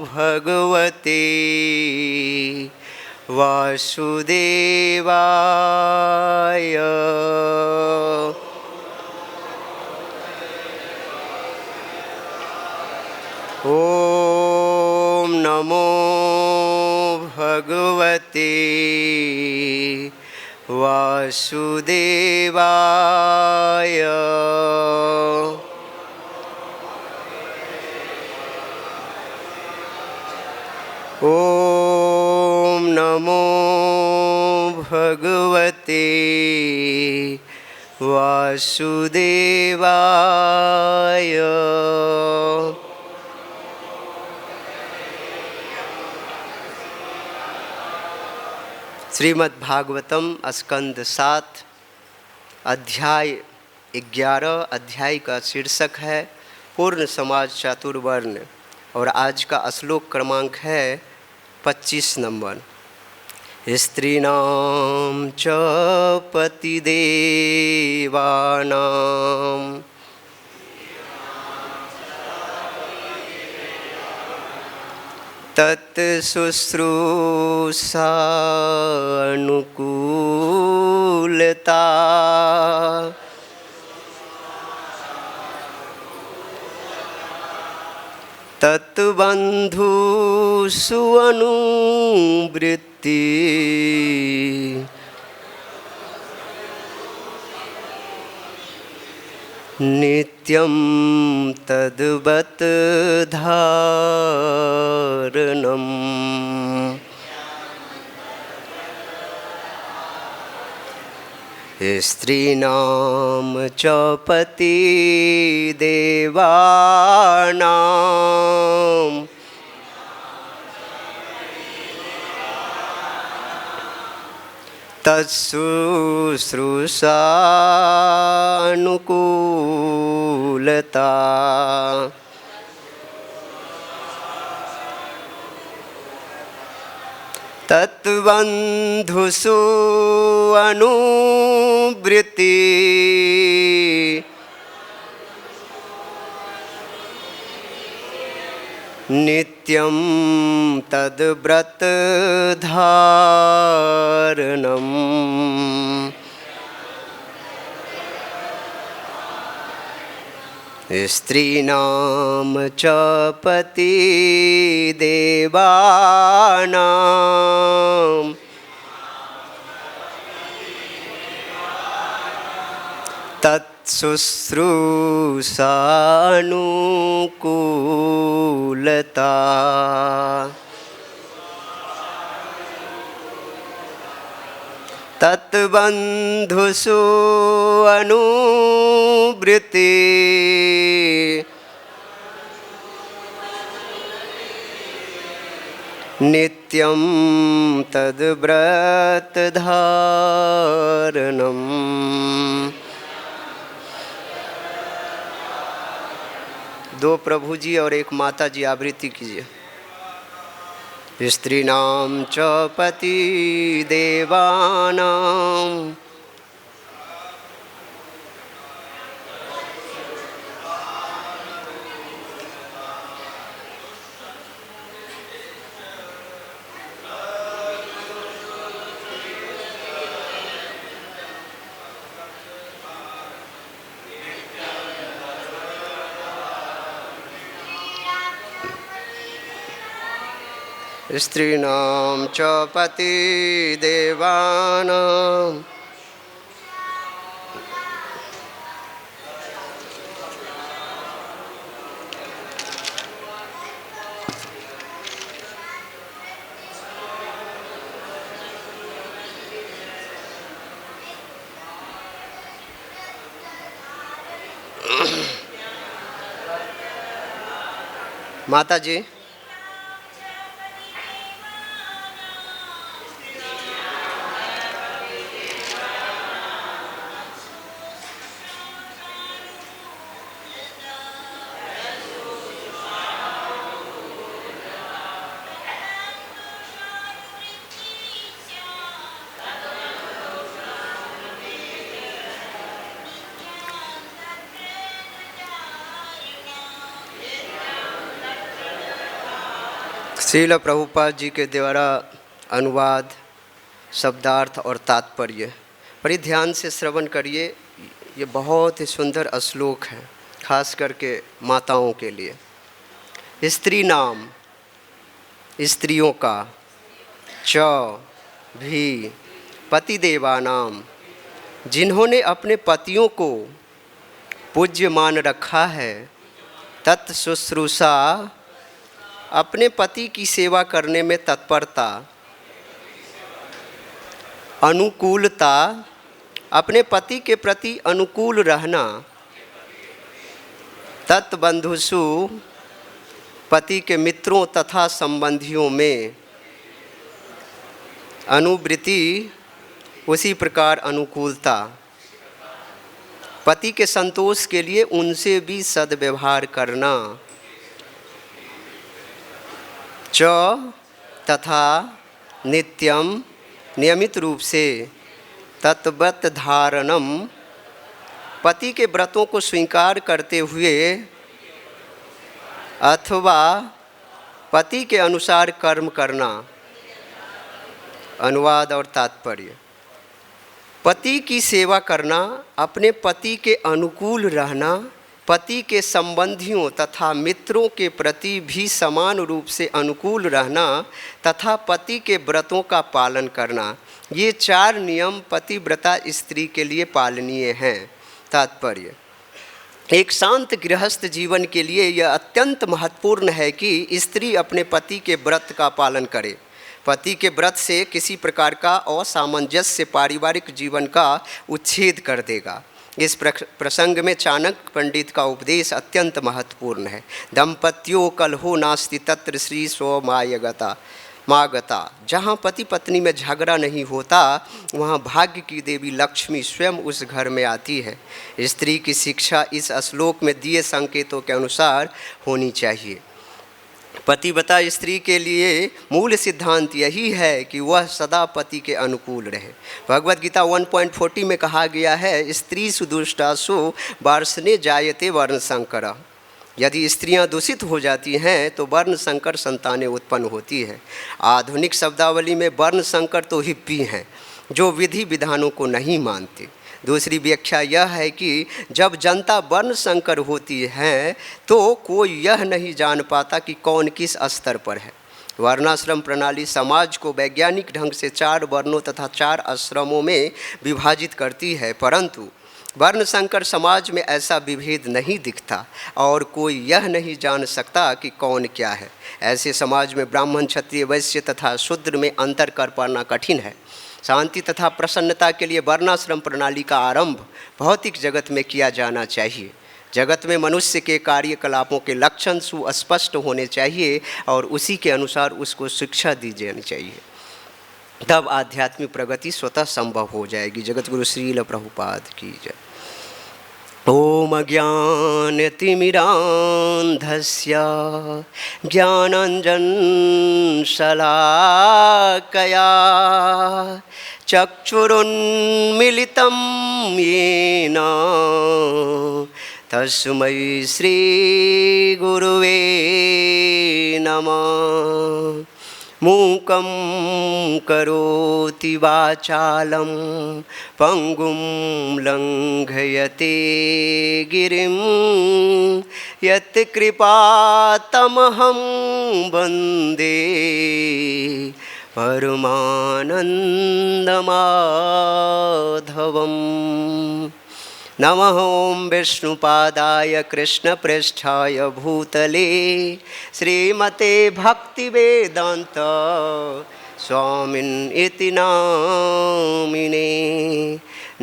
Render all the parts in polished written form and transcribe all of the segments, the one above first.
भगवते वासुदेवाय। ॐ नमो भगवते वासुदेवाय। ॐ नमो भगवते वासुदेवाय। श्रीमद् भागवतम स्कंद 7 अध्याय 11। अध्याय का शीर्षक है पूर्ण समाज चातुर्वर्ण और आज का श्लोक क्रमांक है 25 नंबर। स्त्रीणां च पतिदेवानां तत्शुश्रूषानुकूलता तत्बन्धुषु अनुवृत्ति नित्यं तद्वत् धारणम्। स्त्रीणां च पतिदेवानां तत्शुश्रूषानुकूलता तत्बन्धुषु अनुवृत्ति नित्यं तद्व्रत धारणम्। स्त्रीणां च पतिदेवानां तत्शुश्रूषानुकूलता तत्बन्धुषु अनुवृत्ति नित्यं तद्व्रत धारणम्। दो प्रभु जी और एक माता जी आवृत्ति कीजिए। स्त्रीणां च पतिदेवानां स्त्रीणां च पतिदेवानां माता जी श्रील प्रभुपाद जी के द्वारा अनुवाद, शब्दार्थ और तात्पर्य बड़ी ध्यान से श्रवण करिए। ये बहुत ही सुंदर श्लोक है, खास करके माताओं के लिए। स्त्री नाम स्त्रियों का, च भी पतिदेवा नाम, जिन्होंने अपने पतियों को पूज्य मान रखा है, तत्शुश्रूषा अपने पति की सेवा करने में तत्परता, अनुकूलता अपने पति के प्रति अनुकूल रहना, तत्बंधुषु पति के मित्रों तथा संबंधियों में अनुवृत्ति, उसी प्रकार अनुकूलता, पति के संतोष के लिए उनसे भी सद्व्यवहार करना, च तथा नित्यम नियमित रूप से, तत्व्रत धारणम पति के व्रतों को स्वीकार करते हुए अथवा पति के अनुसार कर्म करना। अनुवाद और तात्पर्य। पति की सेवा करना, अपने पति के अनुकूल रहना, पति के संबंधियों तथा मित्रों के प्रति भी समान रूप से अनुकूल रहना तथा पति के व्रतों का पालन करना, ये 4 नियम पतिव्रता स्त्री के लिए पालनीय हैं। तात्पर्य। एक शांत गृहस्थ जीवन के लिए यह अत्यंत महत्वपूर्ण है कि स्त्री अपने पति के व्रत का पालन करे। पति के व्रत से किसी प्रकार का असामंजस्य पारिवारिक जीवन का उच्छेद कर देगा। इस प्रसंग में चाणक्य पंडित का उपदेश अत्यंत महत्वपूर्ण है। दंपत्यो कलहो नास्ति तत्र श्री स्वमायगता मागता। जहाँ पति पत्नी में झगड़ा नहीं होता, वहाँ भाग्य की देवी लक्ष्मी स्वयं उस घर में आती है। स्त्री की शिक्षा इस श्लोक में दिए संकेतों के अनुसार होनी चाहिए। पतिव्रता स्त्री के लिए मूल सिद्धांत यही है कि वह सदा पति के अनुकूल रहे। भगवद गीता 1.40 में कहा गया है, स्त्री सुदुष्टासु वार्ष्णे जायते वर्ण संकर। यदि स्त्रियां दूषित हो जाती हैं तो वर्ण संकर संतानें उत्पन्न होती है। आधुनिक शब्दावली में वर्ण संकर तो हिप्पी हैं, जो विधि विधानों को नहीं मानते। दूसरी व्याख्या यह है कि जब जनता वर्ण संकर होती है तो कोई यह नहीं जान पाता कि कौन किस स्तर पर है। वर्णाश्रम प्रणाली समाज को वैज्ञानिक ढंग से 4 वर्णों तथा 4 आश्रमों में विभाजित करती है, परंतु वर्ण संकर समाज में ऐसा विभेद नहीं दिखता और कोई यह नहीं जान सकता कि कौन क्या है। ऐसे समाज में ब्राह्मण, क्षत्रिय, वैश्य तथा शूद्र में अंतर कर पाना कठिन है। शांति तथा प्रसन्नता के लिए वर्णाश्रम प्रणाली का आरंभ भौतिक जगत में किया जाना चाहिए। जगत में मनुष्य के कार्यकलापों के लक्षण सुस्पष्ट होने चाहिए और उसी के अनुसार उसको शिक्षा दी जानी चाहिए। तब आध्यात्मिक प्रगति स्वतः संभव हो जाएगी। जगत गुरु श्रील प्रभुपाद की जय। ओम अज्ञानतिमिरान्धस्य ज्ञानाञ्जनशलाकया चक्षुरुन्मिलितं येन तस्मै श्रीगुरुवे नमः। मूकं करोति वाचालं पंगुं लंघयते गिरिं यत्कृपातमहं वन्दे परमानन्दमाधवम्। नमः ओं विष्णुपादाय कृष्णपृष्ठाय भूतले श्रीमते भक्तिवेदांत स्वामिन् इति नामिने।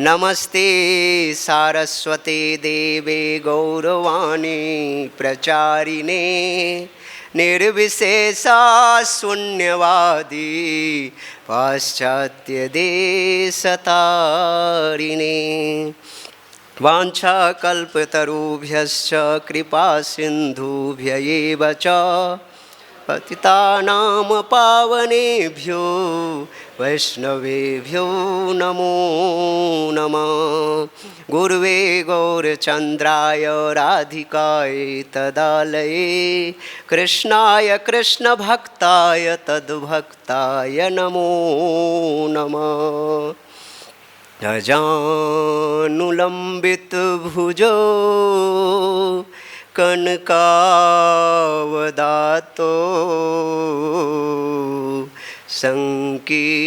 नमस्ते सारस्वते देवे गौरवाणी प्रचारिणे निर्विशेषा शून्यवादी पाश्चात्यदेशतारिणे। वाञ्छाकल्पतरुभ्यश्च कृपा सिन्धुभ्य एव च पतितानां पावनेभ्यो वैष्णवेभ्यो नमो नमः। गुरुवे गौरचन्द्राय राधिकाय तदालये कृष्णाय कृष्णभक्ताय तद्भक्ताय नमो नमः। अजानुलम्बितभुजो कनकावदातो संकीर्तनेकपितरो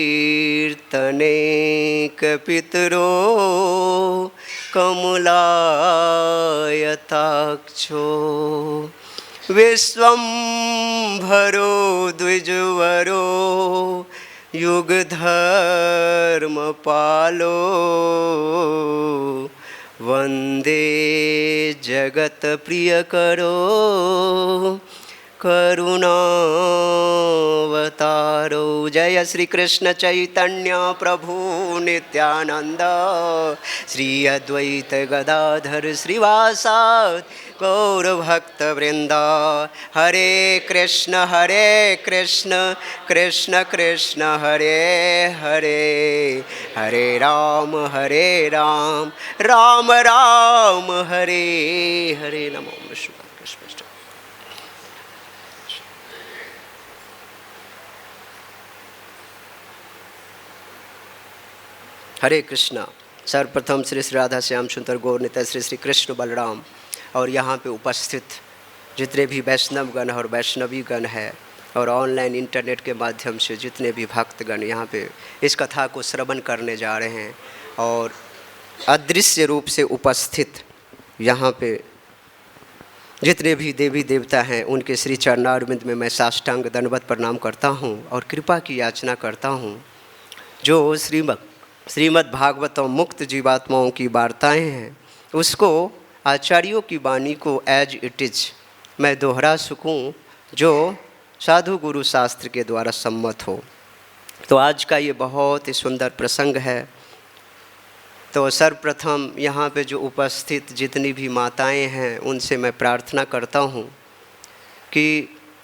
कमलायताक्षो विश्वम्भरो द्विजवरो युगधर्मपालो वन्दे जगत्प्रियकरो करुणावतारो। जय श्री कृष्ण चैतन्य प्रभु नित्यानंद श्री अद्वैत गदाधर श्रीवासादि गौरभक्तवृंद। हरे कृष्ण कृष्ण कृष्ण हरे हरे, हरे राम राम राम हरे हरे। नमो विष्णु। हरे कृष्णा। सर्वप्रथम श्री श्री राधा श्याम सुंदर गौर निताई श्री श्री कृष्ण बलराम और यहाँ पे उपस्थित जितने भी वैष्णवगण और वैष्णवीगण है और ऑनलाइन इंटरनेट के माध्यम से जितने भी भक्तगण यहाँ पे इस कथा को श्रवण करने जा रहे हैं और अदृश्य रूप से उपस्थित यहाँ पे जितने भी देवी देवता हैं उनके श्री चरणारविंद में मैं साष्टांग दंडवत प्रणाम करता हूँ और कृपा की याचना करता हूँ। जो श्रीमद् भागवतम मुक्त जीवात्माओं की वार्ताएं हैं उसको आचार्यों की वाणी को एज इट इज मैं दोहरा सकूं जो साधु गुरु शास्त्र के द्वारा सम्मत हो। तो आज का ये बहुत ही सुंदर प्रसंग है। तो सर्वप्रथम यहाँ पे जो उपस्थित जितनी भी माताएं हैं उनसे मैं प्रार्थना करता हूँ कि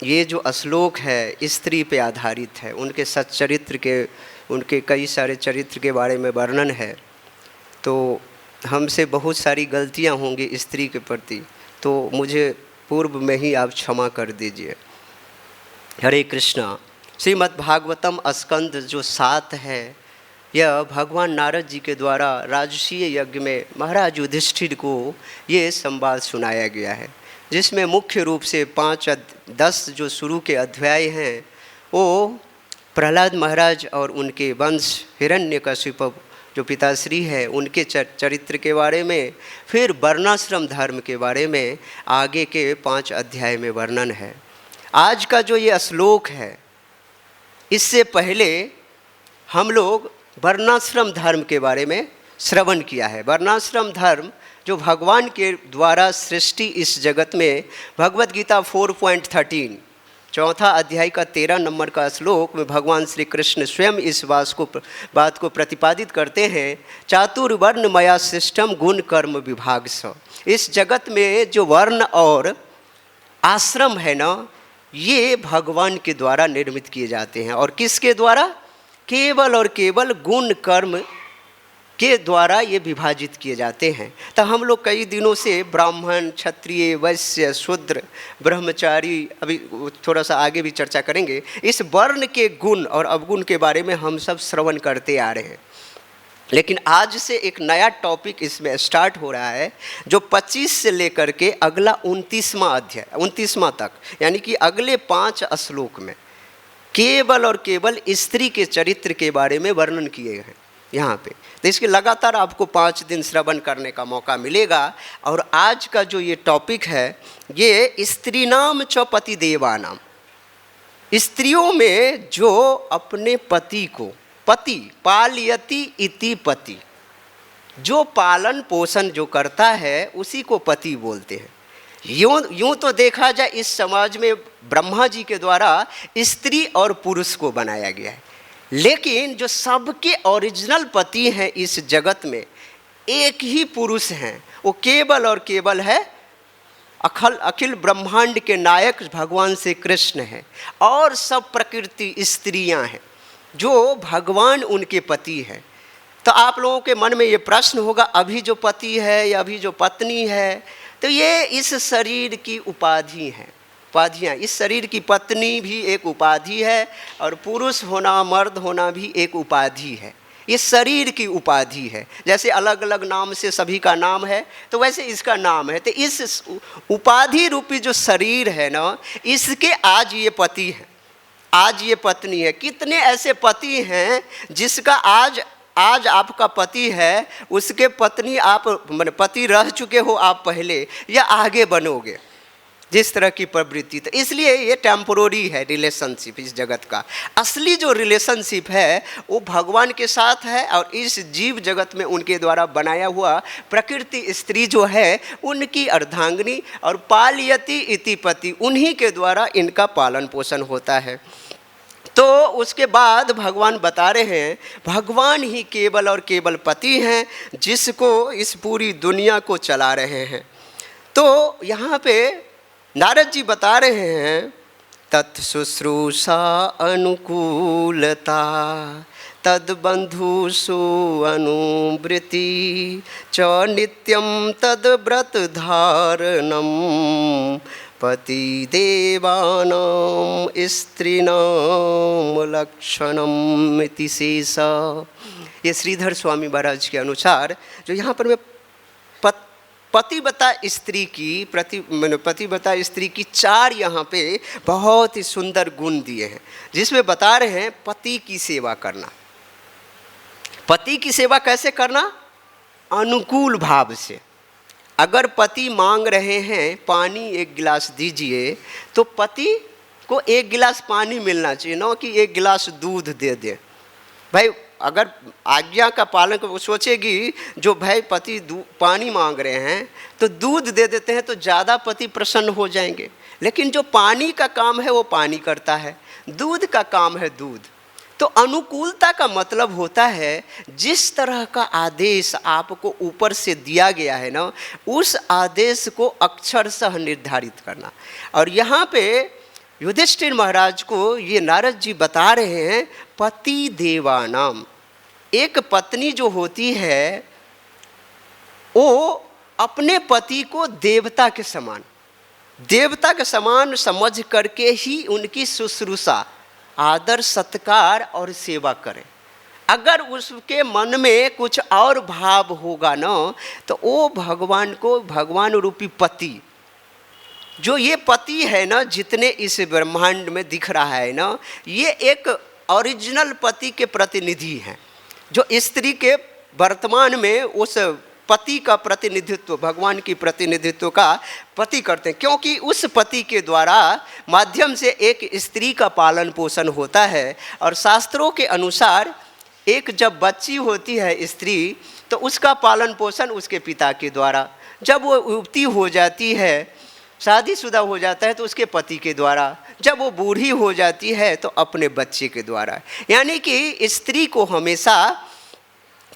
ये जो श्लोक है स्त्री पे आधारित है, उनके सच्चरित्र के उनके कई सारे चरित्र के बारे में वर्णन है। तो हमसे बहुत सारी गलतियां होंगी स्त्री के प्रति, तो मुझे पूर्व में ही आप क्षमा कर दीजिए। हरे कृष्णा। श्रीमद् भागवतम स्कंद जो 7 है यह भगवान नारद जी के द्वारा राजसूय यज्ञ में महाराज युधिष्ठिर को ये संवाद सुनाया गया है, जिसमें मुख्य रूप से 5-10 जो शुरू के अध्याय हैं वो प्रहलाद महाराज और उनके वंश हिरण्यकशिपु जो पिताश्री है उनके चरित्र के बारे में, फिर वर्णाश्रम धर्म के बारे में आगे के 5 अध्याय में वर्णन है। आज का जो ये श्लोक है इससे पहले हम लोग वर्णाश्रम धर्म के बारे में श्रवण किया है। वर्णाश्रम धर्म जो भगवान के द्वारा सृष्टि इस जगत में भगवद गीता 4.13 चौथा अध्याय का 13 नंबर का श्लोक में भगवान श्री कृष्ण स्वयं इस बात को प्रतिपादित करते हैं। चातुर्वर्ण मया सिस्टम गुण कर्म विभाग स। इस जगत में जो वर्ण और आश्रम है ना, ये भगवान के द्वारा निर्मित किए जाते हैं। और किसके द्वारा? केवल और केवल गुण कर्म के द्वारा ये विभाजित किए जाते हैं। तो हम लोग कई दिनों से ब्राह्मण, क्षत्रिय, वैश्य, शूद्र, ब्रह्मचारी, अभी थोड़ा सा आगे भी चर्चा करेंगे, इस वर्ण के गुण और अवगुण के बारे में हम सब श्रवण करते आ रहे हैं। लेकिन आज से एक नया टॉपिक इसमें स्टार्ट हो रहा है जो 25 से लेकर के अगला 29वां तक, यानी कि अगले 5 श्लोक में केवल और केवल स्त्री के चरित्र के बारे में वर्णन किए हैं यहाँ पे। तो इसके लगातार आपको 5 दिन श्रवण करने का मौका मिलेगा। और आज का जो ये टॉपिक है ये स्त्री नाम च पति देवानाम, स्त्रियों में जो अपने पति को, पति पालयति इति पति, जो पालन पोषण जो करता है उसी को पति बोलते हैं। यूँ तो देखा जाए इस समाज में ब्रह्मा जी के द्वारा स्त्री और पुरुष को बनाया गया है, लेकिन जो सबके ओरिजिनल पति हैं इस जगत में एक ही पुरुष हैं, वो केवल और केवल है अखिल ब्रह्मांड के नायक भगवान श्री कृष्ण हैं और सब प्रकृति स्त्रियां हैं जो भगवान उनके पति हैं। तो आप लोगों के मन में ये प्रश्न होगा, अभी जो पति है या अभी जो पत्नी है, तो ये इस शरीर की उपाधि हैं, उपाधियाँ। इस शरीर की पत्नी भी एक उपाधि है और पुरुष होना, मर्द होना भी एक उपाधि है। ये शरीर की उपाधि है। जैसे अलग अलग नाम से सभी का नाम है, तो वैसे इसका नाम है। तो इस उपाधि रूपी जो शरीर है ना, इसके आज ये पति है, आज ये पत्नी है। कितने ऐसे पति हैं जिसका आज आपका पति है, उसके पत्नी आप माने पति रह चुके हो आप पहले या आगे बनोगे, जिस तरह की प्रवृत्ति। तो इसलिए ये टेम्पोररी है रिलेशनशिप। इस जगत का असली जो रिलेशनशिप है वो भगवान के साथ है और इस जीव जगत में उनके द्वारा बनाया हुआ प्रकृति स्त्री जो है उनकी अर्धांगिनी और पालयति इति पति, उन्हीं के द्वारा इनका पालन पोषण होता है। तो उसके बाद भगवान बता रहे हैं भगवान ही केवल और केवल पति हैं जिसको इस पूरी दुनिया को चला रहे हैं। तो यहाँ पे नारद जी बता रहे हैं तत्शुश्रूषा अनुकूलता तद्बंधुषु अनुवृत्ति च नित्यं तद्व्रत धारणम पति देवानां स्त्रीणां लक्षणम इति शेष। ये श्रीधर स्वामी महाराज के अनुसार जो यहाँ पर मैं पतिव्रता स्त्री की 4 यहाँ पे बहुत ही सुंदर गुण दिए हैं, जिसमें बता रहे हैं पति की सेवा करना। पति की सेवा कैसे करना? अनुकूल भाव से। अगर पति मांग रहे हैं पानी 1 गिलास दीजिए, तो पति को 1 गिलास पानी मिलना चाहिए, न कि 1 गिलास दूध दे दे। भाई अगर आज्ञा का पालन वो सोचेगी जो भाई पति पानी मांग रहे हैं तो दूध दे देते हैं तो ज़्यादा पति प्रसन्न हो जाएंगे। लेकिन जो पानी का काम है वो पानी करता है, दूध का काम है दूध। तो अनुकूलता का मतलब होता है जिस तरह का आदेश आपको ऊपर से दिया गया है ना, उस आदेश को अक्षरशः निर्धारित करना। और यहाँ पे युधिष्ठिर महाराज को ये नारद जी बता रहे हैं पति देवानाम। एक पत्नी जो होती है वो अपने पति को देवता के समान समझ करके ही उनकी शुश्रूषा, आदर सत्कार और सेवा करें। अगर उसके मन में कुछ और भाव होगा ना, तो वो भगवान रूपी पति, जो ये पति है ना, जितने इस ब्रह्मांड में दिख रहा है ना, ये एक ओरिजिनल पति के प्रतिनिधि हैं, जो स्त्री के वर्तमान में उस पति का प्रतिनिधित्व, भगवान की प्रतिनिधित्व का पति करते हैं। क्योंकि उस पति के द्वारा माध्यम से एक स्त्री का पालन पोषण होता है। और शास्त्रों के अनुसार एक जब बच्ची होती है स्त्री, तो उसका पालन पोषण उसके पिता के द्वारा, जब वो युवती हो जाती है, शादीशुदा हो जाता है, तो उसके पति के द्वारा, जब वो बूढ़ी हो जाती है तो अपने बच्चे के द्वारा। यानी कि स्त्री को हमेशा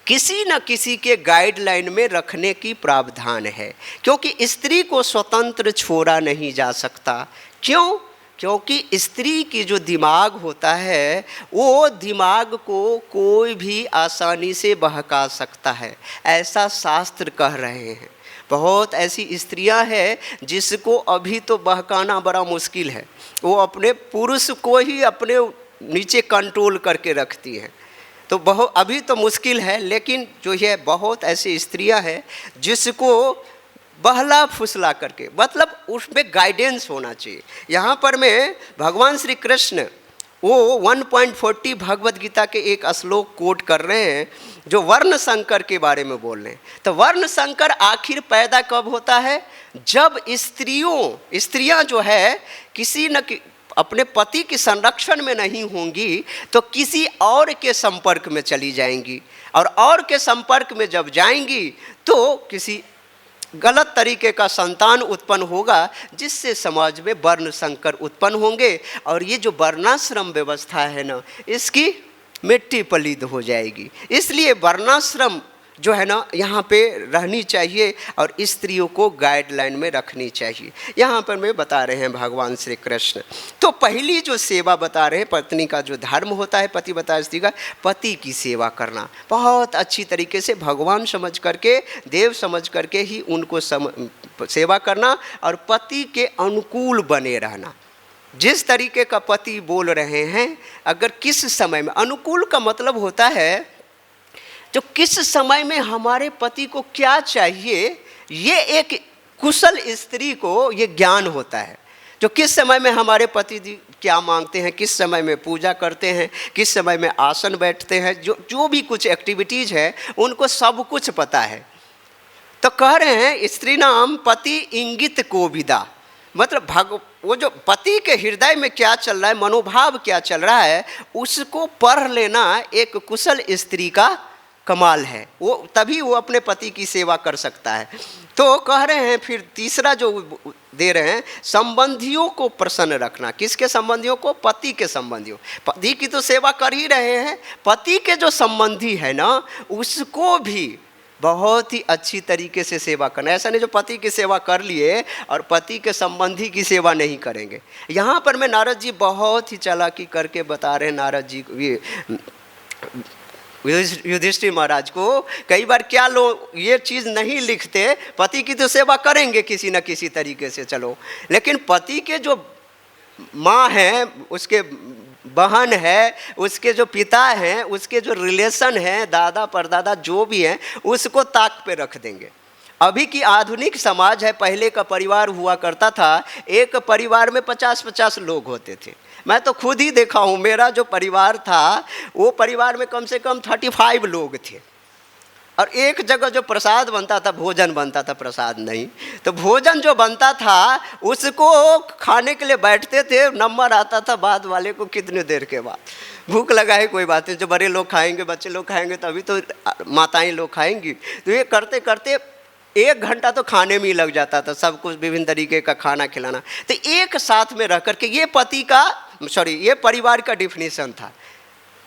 किसी न किसी के गाइडलाइन में रखने की प्रावधान है, क्योंकि स्त्री को स्वतंत्र छोड़ा नहीं जा सकता। क्यों? क्योंकि स्त्री की जो दिमाग होता है वो दिमाग को कोई भी आसानी से बहका सकता है, ऐसा शास्त्र कह रहे हैं। बहुत ऐसी स्त्रियां हैं जिसको अभी तो बहकाना बड़ा मुश्किल है, वो अपने पुरुष को ही अपने नीचे कंट्रोल करके रखती हैं। तो अभी तो मुश्किल है, लेकिन जो है बहुत ऐसी स्त्रियां हैं जिसको बहला फुसला करके, मतलब उसमें गाइडेंस होना चाहिए। यहाँ पर मैं भगवान श्री कृष्ण वो 1.40 भगवद गीता के एक श्लोक कोट कर रहे हैं, जो वर्ण संकर के बारे में बोल रहे हैं। तो वर्ण संकर आखिर पैदा कब होता है? जब स्त्रियां जो है किसी न अपने पति के संरक्षण में नहीं होंगी, तो किसी और के संपर्क में चली जाएंगी, और के संपर्क में जब जाएंगी तो किसी गलत तरीके का संतान उत्पन्न होगा, जिससे समाज में वर्ण संकर उत्पन्न होंगे। और ये जो वर्णाश्रम व्यवस्था है ना, इसकी मिट्टी पलीद हो जाएगी। इसलिए वर्णाश्रम जो है ना यहाँ पे रहनी चाहिए और स्त्रियों को गाइडलाइन में रखनी चाहिए। यहाँ पर मैं बता रहे हैं भगवान श्री कृष्ण। तो पहली जो सेवा बता रहे हैं, पत्नी का जो धर्म होता है, पति बताया स्त्री का, पति की सेवा करना बहुत अच्छी तरीके से भगवान समझ करके, देव समझ करके ही उनको सेवा करना और पति के अनुकूल बने रहना। जिस तरीके का पति बोल रहे हैं, अगर किस समय में, अनुकूल का मतलब होता है जो किस समय में हमारे पति को क्या चाहिए, ये एक कुशल स्त्री को ये ज्ञान होता है। जो किस समय में हमारे पति क्या मांगते हैं, किस समय में पूजा करते हैं, किस समय में आसन बैठते हैं, जो भी कुछ एक्टिविटीज़ है उनको सब कुछ पता है। तो कह रहे हैं स्त्री नाम पति इंगित कोविदा, मतलब वो जो पति के हृदय में क्या चल रहा है, मनोभाव क्या चल रहा है, उसको पढ़ लेना एक कुशल स्त्री का कमाल है। वो तभी वो अपने पति की सेवा कर सकता है। तो कह रहे हैं फिर तीसरा जो दे रहे हैं, संबंधियों को प्रसन्न रखना। किसके संबंधियों को? पति के संबंधियों। पति की तो सेवा कर ही रहे हैं, पति के जो संबंधी है ना, उसको भी बहुत ही अच्छी तरीके से सेवा करना। ऐसा नहीं जो पति की सेवा कर लिए और पति के संबंधी की सेवा नहीं करेंगे। यहाँ पर मैं नारद जी बहुत ही चालाकी करके बता रहे हैं, नारद जी युधिष्ठिर महाराज को कई बार क्या लोग ये चीज़ नहीं लिखते, पति की तो सेवा करेंगे किसी न किसी तरीके से, चलो, लेकिन पति के जो माँ हैं, उसके बहन है, उसके जो पिता हैं, उसके जो रिलेशन हैं, दादा परदादा जो भी हैं, उसको ताक पे रख देंगे। अभी की आधुनिक समाज है, पहले का परिवार हुआ करता था, एक परिवार में 50-50 लोग होते थे। मैं तो खुद ही देखा हूँ, मेरा जो परिवार था वो परिवार में कम से कम 35 लोग थे और एक जगह जो प्रसाद बनता था, भोजन बनता था, प्रसाद नहीं, तो भोजन जो बनता था उसको खाने के लिए बैठते थे, नंबर आता था बाद वाले को कितने देर के बाद। भूख लगा है कोई बात नहीं, जो बड़े लोग खाएंगे, बच्चे लोग खाएंगे, तभी तो माताएं लोग खाएंगी। तो ये करते करते 1 घंटा तो खाने में ही लग जाता था, सब कुछ विभिन्न तरीके का खाना खिलाना। तो एक साथ में रह करके ये परिवार का डिफिनेशन था।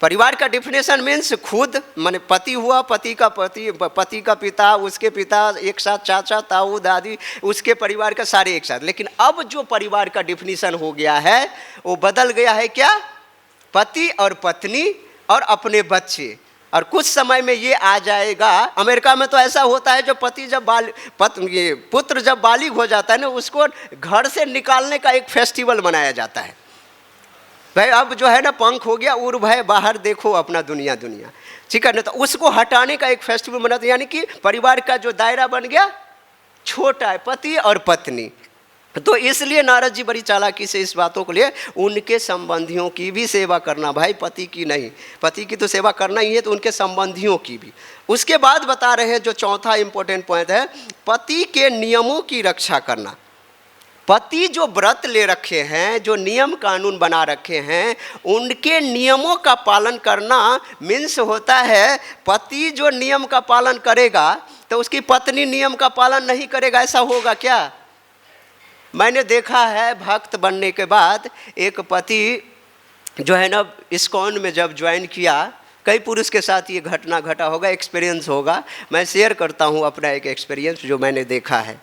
परिवार का डिफिनेशन मीन्स खुद माने पति हुआ, पति का पिता, उसके पिता, एक साथ चाचा ताऊ दादी, उसके परिवार का सारे एक साथ। लेकिन अब जो परिवार का डिफिनेशन हो गया है वो बदल गया है। क्या? पति और पत्नी और अपने बच्चे। और कुछ समय में ये आ जाएगा, अमेरिका में तो ऐसा होता है, जो पति जब पुत्र जब बालिग हो जाता है ना, उसको घर से निकालने का एक फेस्टिवल मनाया जाता है। भाई अब जो है ना पंख हो गया, उड़ भाई बाहर देखो अपना दुनिया, ठीक है ना। तो उसको हटाने का एक फेस्टिवल मनाते, यानी कि परिवार का जो दायरा बन गया छोटा है, पति और पत्नी। तो इसलिए नारद जी बड़ी चालाकी से इस बातों को लिए उनके संबंधियों की भी सेवा करना, भाई पति की नहीं, पति की तो सेवा करना ही है, तो उनके संबंधियों की भी। उसके बाद बता रहे हैं जो चौथा इंपॉर्टेंट पॉइंट है, पति के नियमों की रक्षा करना। पति जो व्रत ले रखे हैं, जो नियम कानून बना रखे हैं, उनके नियमों का पालन करना मीन्स होता है, पति जो नियम का पालन करेगा तो उसकी पत्नी नियम का पालन नहीं करेगा, ऐसा होगा क्या? मैंने देखा है भक्त बनने के बाद एक पति जो है ना इस्कॉन में जब ज्वाइन किया, कई पुरुष के साथ ये घटना घटा होगा, एक्सपीरियंस होगा, मैं शेयर करता हूँ अपना एक एक्सपीरियंस जो मैंने देखा है।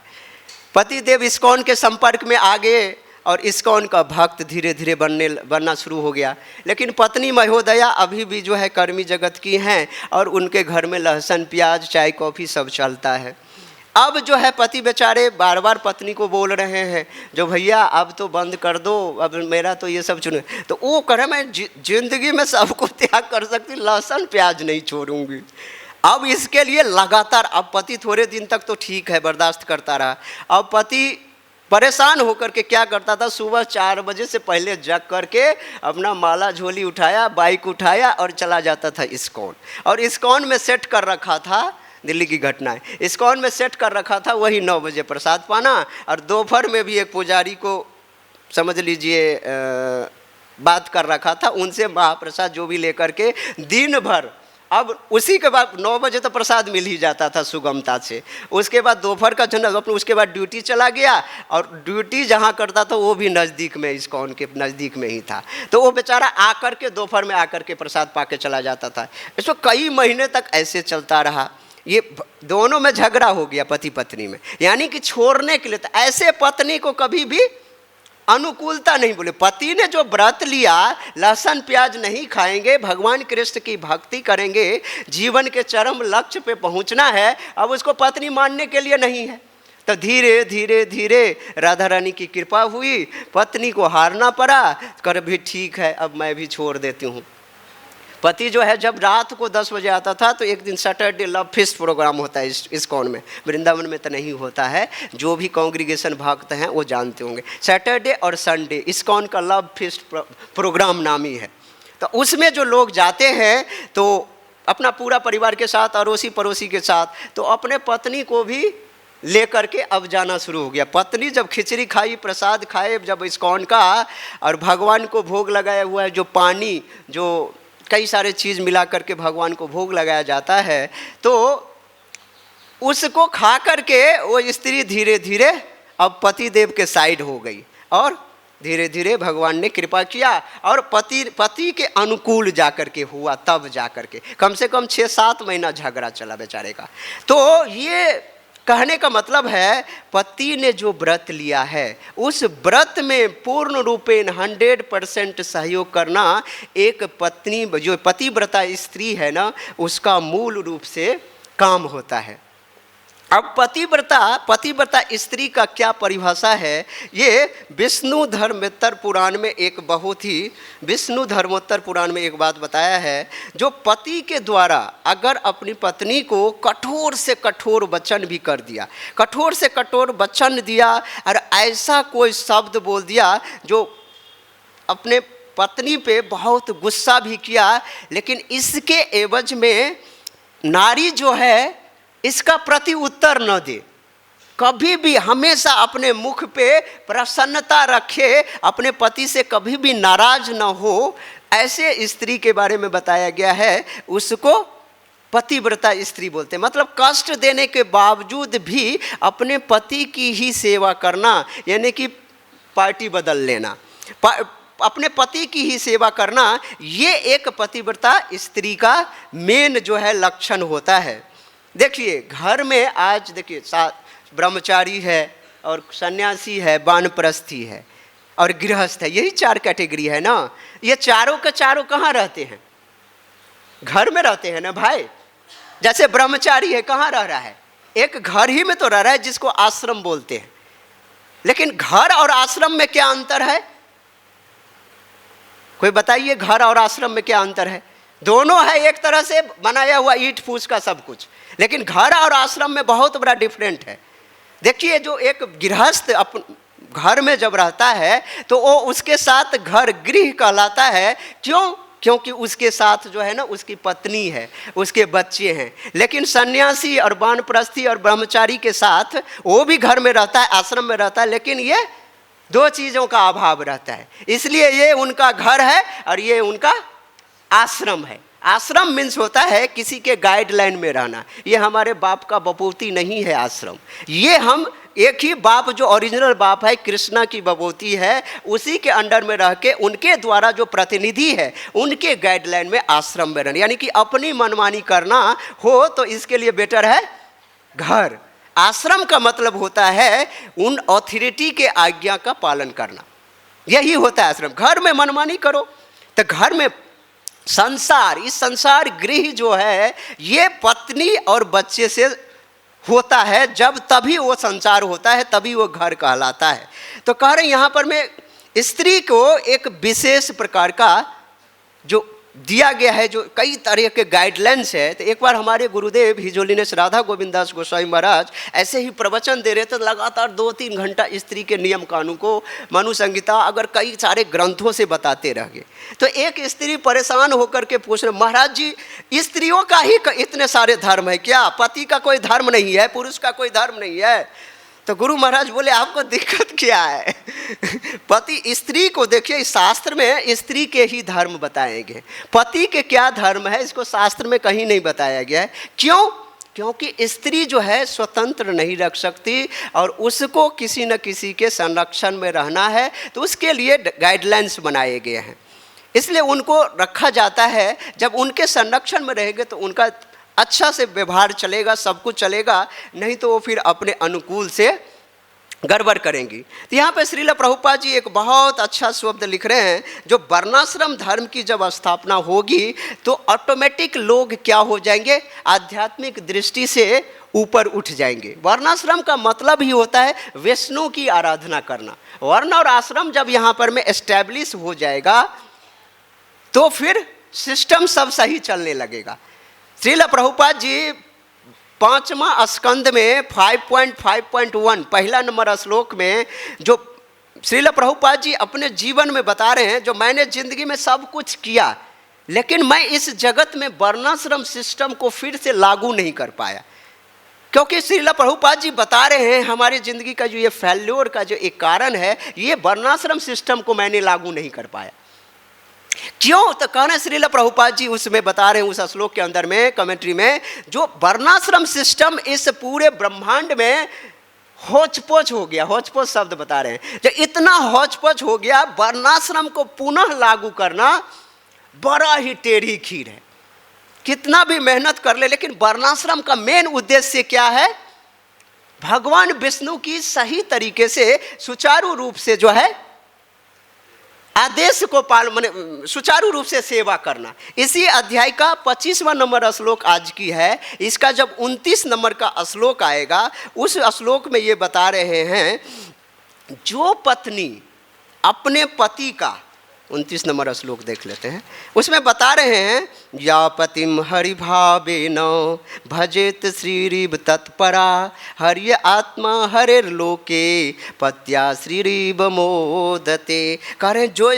पति देव इस्कॉन के संपर्क में आ गए और इस्कॉन का भक्त धीरे धीरे बनना शुरू हो गया। लेकिन पत्नी महोदया अभी भी जो है कर्मी जगत की हैं और उनके घर में लहसुन प्याज चाय कॉफ़ी सब चलता है। अब जो है पति बेचारे बार बार पत्नी को बोल रहे हैं, जो भैया अब तो बंद कर दो, अब मेरा तो ये सब चुने। तो वो कह रहे मैं जिंदगी में सबको त्याग कर सकती, लहसुन प्याज नहीं छोड़ूंगी। अब इसके लिए लगातार, अब पति थोड़े दिन तक तो ठीक है बर्दाश्त करता रहा, अब पति परेशान होकर के क्या करता था, सुबह 4 बजे से पहले जग करके अपना माला झोली उठाया, बाइक उठाया और चला जाता था इस्कॉन। और इस्कॉन में सेट कर रखा था, दिल्ली की घटना है, इस्कॉन में सेट कर रखा था वही 9 बजे प्रसाद पाना, और दोपहर में भी एक पुजारी को समझ लीजिए बात कर रखा था, उनसे महाप्रसाद जो भी लेकर के दिन भर। अब उसी के बाद 9 बजे तो प्रसाद मिल ही जाता था सुगमता से। उसके बाद दोपहर का जो अपने उसके बाद ड्यूटी चला गया, और ड्यूटी जहाँ करता था वो भी नज़दीक में, इस्कॉन के नज़दीक में ही था। तो वो बेचारा आकर के दोपहर में आकर के प्रसाद पा के चला जाता था। इसको कई महीने तक ऐसे चलता रहा। ये दोनों में झगड़ा हो गया पति पत्नी में, यानी कि छोड़ने के लिए। तो ऐसे पत्नी को कभी भी अनुकूलता नहीं बोले। पति ने जो व्रत लिया, लहसुन प्याज नहीं खाएंगे, भगवान कृष्ण की भक्ति करेंगे, जीवन के चरम लक्ष्य पे पहुंचना है, अब उसको पत्नी मानने के लिए नहीं है। तो धीरे धीरे धीरे राधा रानी की कृपा हुई, पत्नी को हारना पड़ा, कर भी ठीक है अब मैं भी छोड़ देती हूँ। पति जो है जब रात को 10 बजे आता था तो एक दिन सैटरडे लव फीस्ट प्रोग्राम होता है इस्कॉन में, वृंदावन में तो नहीं होता है, जो भी कांग्रीगेशन भक्त हैं वो जानते होंगे। सैटरडे और संडे इस्कॉन का लव फीस्ट प्रोग्राम नामी है। तो उसमें जो लोग जाते हैं तो अपना पूरा परिवार के साथ, अड़ोसी पड़ोसी के साथ, तो अपने पत्नी को भी लेकर के अब जाना शुरू हो गया। पत्नी जब खिचड़ी खाई, प्रसाद खाए, जब इस्कॉन का और भगवान को भोग लगाया हुआ है, जो पानी, जो कई सारे चीज़ मिला करके भगवान को भोग लगाया जाता है, तो उसको खा करके वो स्त्री धीरे धीरे अब पति देव के साइड हो गई और धीरे धीरे भगवान ने कृपा किया और पति के अनुकूल जाकर के हुआ। तब जाकर के कम से कम 6-7 महीना झगड़ा चला बेचारे का। तो ये कहने का मतलब है, पति ने जो व्रत लिया है उस व्रत में पूर्ण रूपेण 100% सहयोग करना एक पत्नी, जो पतिव्रता स्त्री है ना, उसका मूल रूप से काम होता है। अब पतिव्रता स्त्री का क्या परिभाषा है, ये विष्णु धर्मोत्तर पुराण में एक बात बताया है, जो पति के द्वारा अगर अपनी पत्नी को कठोर से कठोर वचन भी कर दिया, कठोर से कठोर वचन दिया और ऐसा कोई शब्द बोल दिया जो अपने पत्नी पे बहुत गुस्सा भी किया, लेकिन इसके एवज में नारी जो है इसका प्रति उत्तर न दे, कभी भी हमेशा अपने मुख पे प्रसन्नता रखे, अपने पति से कभी भी नाराज न हो, ऐसे स्त्री के बारे में बताया गया है। उसको पतिव्रता स्त्री बोलते हैं। मतलब कष्ट देने के बावजूद भी अपने पति की ही सेवा करना, यानी कि पार्टी बदल लेना, अपने पति की ही सेवा करना, ये एक पतिव्रता स्त्री का मेन जो है लक्षण होता है। देखिए घर में आज देखिए ब्रह्मचारी है और सन्यासी है, वानप्रस्थी है और गृहस्थ है, यही 4 कैटेगरी है ना। ये चारों के चारों कहाँ रहते हैं? घर में रहते हैं ना भाई। जैसे ब्रह्मचारी है, कहाँ रह रहा है? एक घर ही में तो रह रहा है जिसको आश्रम बोलते हैं। लेकिन घर और आश्रम में क्या अंतर है? कोई बताइए, घर और आश्रम में क्या अंतर है? दोनों है एक तरह से बनाया हुआ ईंट फूस का सब कुछ, लेकिन घर और आश्रम में बहुत बड़ा डिफरेंट है। देखिए जो एक गृहस्थ घर में जब रहता है तो वो उसके साथ घर गृह कहलाता है। क्यों? क्योंकि उसके साथ जो है ना उसकी पत्नी है, उसके बच्चे हैं। लेकिन सन्यासी और वानप्रस्थी और ब्रह्मचारी के साथ वो भी घर में रहता है, आश्रम में रहता है, लेकिन ये 2 चीज़ों का अभाव रहता है। इसलिए ये उनका घर है और ये उनका आश्रम है। आश्रम मीन्स होता है किसी के गाइडलाइन में रहना। ये हमारे बाप का बपोती नहीं है आश्रम। ये हम एक ही बाप, जो ओरिजिनल बाप है, कृष्णा की बपोती है, उसी के अंडर में रह के उनके द्वारा जो प्रतिनिधि है उनके गाइडलाइन में आश्रम में रहना। यानी कि अपनी मनमानी करना हो तो इसके लिए बेटर है घर। आश्रम का मतलब होता है उन अथॉरिटी के आज्ञा का पालन करना, यही होता है आश्रम। घर में मनमानी करो तो घर में संसार, इस संसार गृह जो है ये पत्नी और बच्चे से होता है। जब तभी वो संसार होता है, तभी वो घर कहलाता है। तो कह रहे यहाँ पर मैं स्त्री को एक विशेष प्रकार का जो दिया गया है, जो कई तरह के गाइडलाइंस है। तो एक बार हमारे गुरुदेव हिजोलीनेस राधा गोविंद दास गोसाई महाराज ऐसे ही प्रवचन दे रहे थे, लगातार 2-3 घंटा स्त्री के नियम कानून को, मनु संहिता, अगर कई सारे ग्रंथों से बताते रह गए। तो एक स्त्री परेशान होकर के पूछ रहे, महाराज जी स्त्रियों का ही इतने सारे धर्म है क्या? पति का कोई धर्म नहीं है, पुरुष का कोई धर्म नहीं है? तो गुरु महाराज बोले आपको दिक्कत क्या है? पति स्त्री को देखिए, शास्त्र में स्त्री के ही धर्म बताए गए, पति के क्या धर्म है इसको शास्त्र में कहीं नहीं बताया गया है। क्यों? क्योंकि स्त्री जो है स्वतंत्र नहीं रख सकती और उसको किसी न किसी के संरक्षण में रहना है, तो उसके लिए गाइडलाइंस बनाए गए हैं। इसलिए उनको रखा जाता है। जब उनके संरक्षण में रहेंगे तो उनका अच्छा से व्यवहार चलेगा, सब कुछ चलेगा, नहीं तो वो फिर अपने अनुकूल से गड़बड़ करेंगी। तो यहाँ पे श्रील प्रभुपाद जी एक बहुत अच्छा शब्द लिख रहे हैं, जो वर्णाश्रम धर्म की जब स्थापना होगी तो ऑटोमेटिक लोग क्या हो जाएंगे, आध्यात्मिक दृष्टि से ऊपर उठ जाएंगे। वर्णाश्रम का मतलब ही होता है विष्णु की आराधना करना। वर्ण और आश्रम जब यहाँ पर में एस्टैब्लिश हो जाएगा तो फिर सिस्टम सब सही चलने लगेगा। श्रील प्रभुपाद जी 5वां स्कंद में 5.5.1 पहला नंबर श्लोक में जो श्रील प्रभुपाद जी अपने जीवन में बता रहे हैं, जो मैंने जिंदगी में सब कुछ किया लेकिन मैं इस जगत में वर्णाश्रम सिस्टम को फिर से लागू नहीं कर पाया, क्योंकि श्रील प्रभुपाद जी बता रहे हैं हमारी ज़िंदगी का जो ये फेल्योर का जो एक कारण है, ये वर्णाश्रम सिस्टम को मैंने लागू नहीं कर पाया। क्यों? तो कहना श्रील प्रभुपाद जी उसमें बता रहे हैं, उस श्लोक के अंदर में कमेंट्री में, जो वर्णाश्रम सिस्टम इस पूरे ब्रह्मांड में होच-पोच हो गया। होच-पोच शब्द बता रहे हैं, जो इतना होच-पोच हो गया, वर्णाश्रम को पुनः लागू करना बड़ा ही टेढ़ी खीर है। कितना भी मेहनत कर ले, लेकिन वर्णाश्रम का मेन उद्देश्य क्या है, भगवान विष्णु की सही तरीके से सुचारू रूप से जो है आदेश को माने सुचारू रूप से सेवा करना। इसी अध्याय का 25वां नंबर श्लोक आज की है। इसका जब 29 नंबर का श्लोक आएगा, उस श्लोक में ये बता रहे हैं, जो पत्नी अपने पति का, 29 नंबर श्लोक देख लेते हैं, उसमें बता रहे हैं, या पतिम हरिभावेन भजेत श्रीरिव तत्परा हरि आत्मा हरिर्लोके पत्या श्रीरिव मोदते। कह रहे जो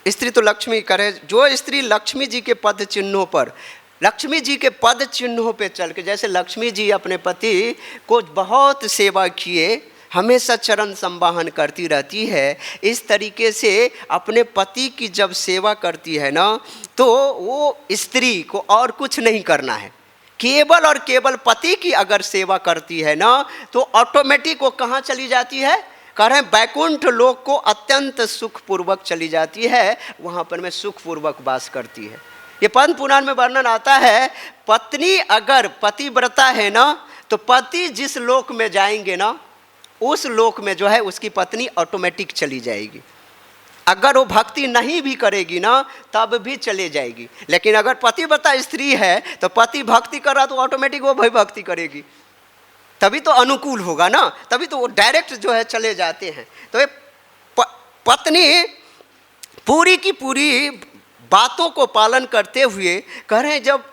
स्त्री तो लक्ष्मी, करे जो स्त्री लक्ष्मी जी के पद चिन्हों पर, लक्ष्मी जी के पद चिन्हों पे चल के, जैसे लक्ष्मी जी अपने पति को बहुत सेवा किए, हमेशा चरण संवाहन करती रहती है, इस तरीके से अपने पति की जब सेवा करती है ना, तो वो स्त्री को और कुछ नहीं करना है, केवल और केवल पति की अगर सेवा करती है ना, तो ऑटोमेटिक वो कहाँ चली जाती है, कह रहे हैं बैकुंठ लोक को अत्यंत सुखपूर्वक चली जाती है, वहाँ पर में सुखपूर्वक वास करती है। ये पद्म पुराण में वर्णन आता है, पत्नी अगर पतिव्रता है ना, तो पति जिस लोक में जाएंगे ना, उस लोक में जो है उसकी पत्नी ऑटोमेटिक चली जाएगी। अगर वो भक्ति नहीं भी करेगी ना, तब भी चले जाएगी। लेकिन अगर पतिव्रता स्त्री है तो पति भक्ति कर रहा तो ऑटोमेटिक वो भी भक्ति करेगी, तभी तो अनुकूल होगा ना, तभी तो वो डायरेक्ट जो है चले जाते हैं। तो ये पत्नी पूरी की पूरी बातों को पालन करते हुए कह रहे हैं, जब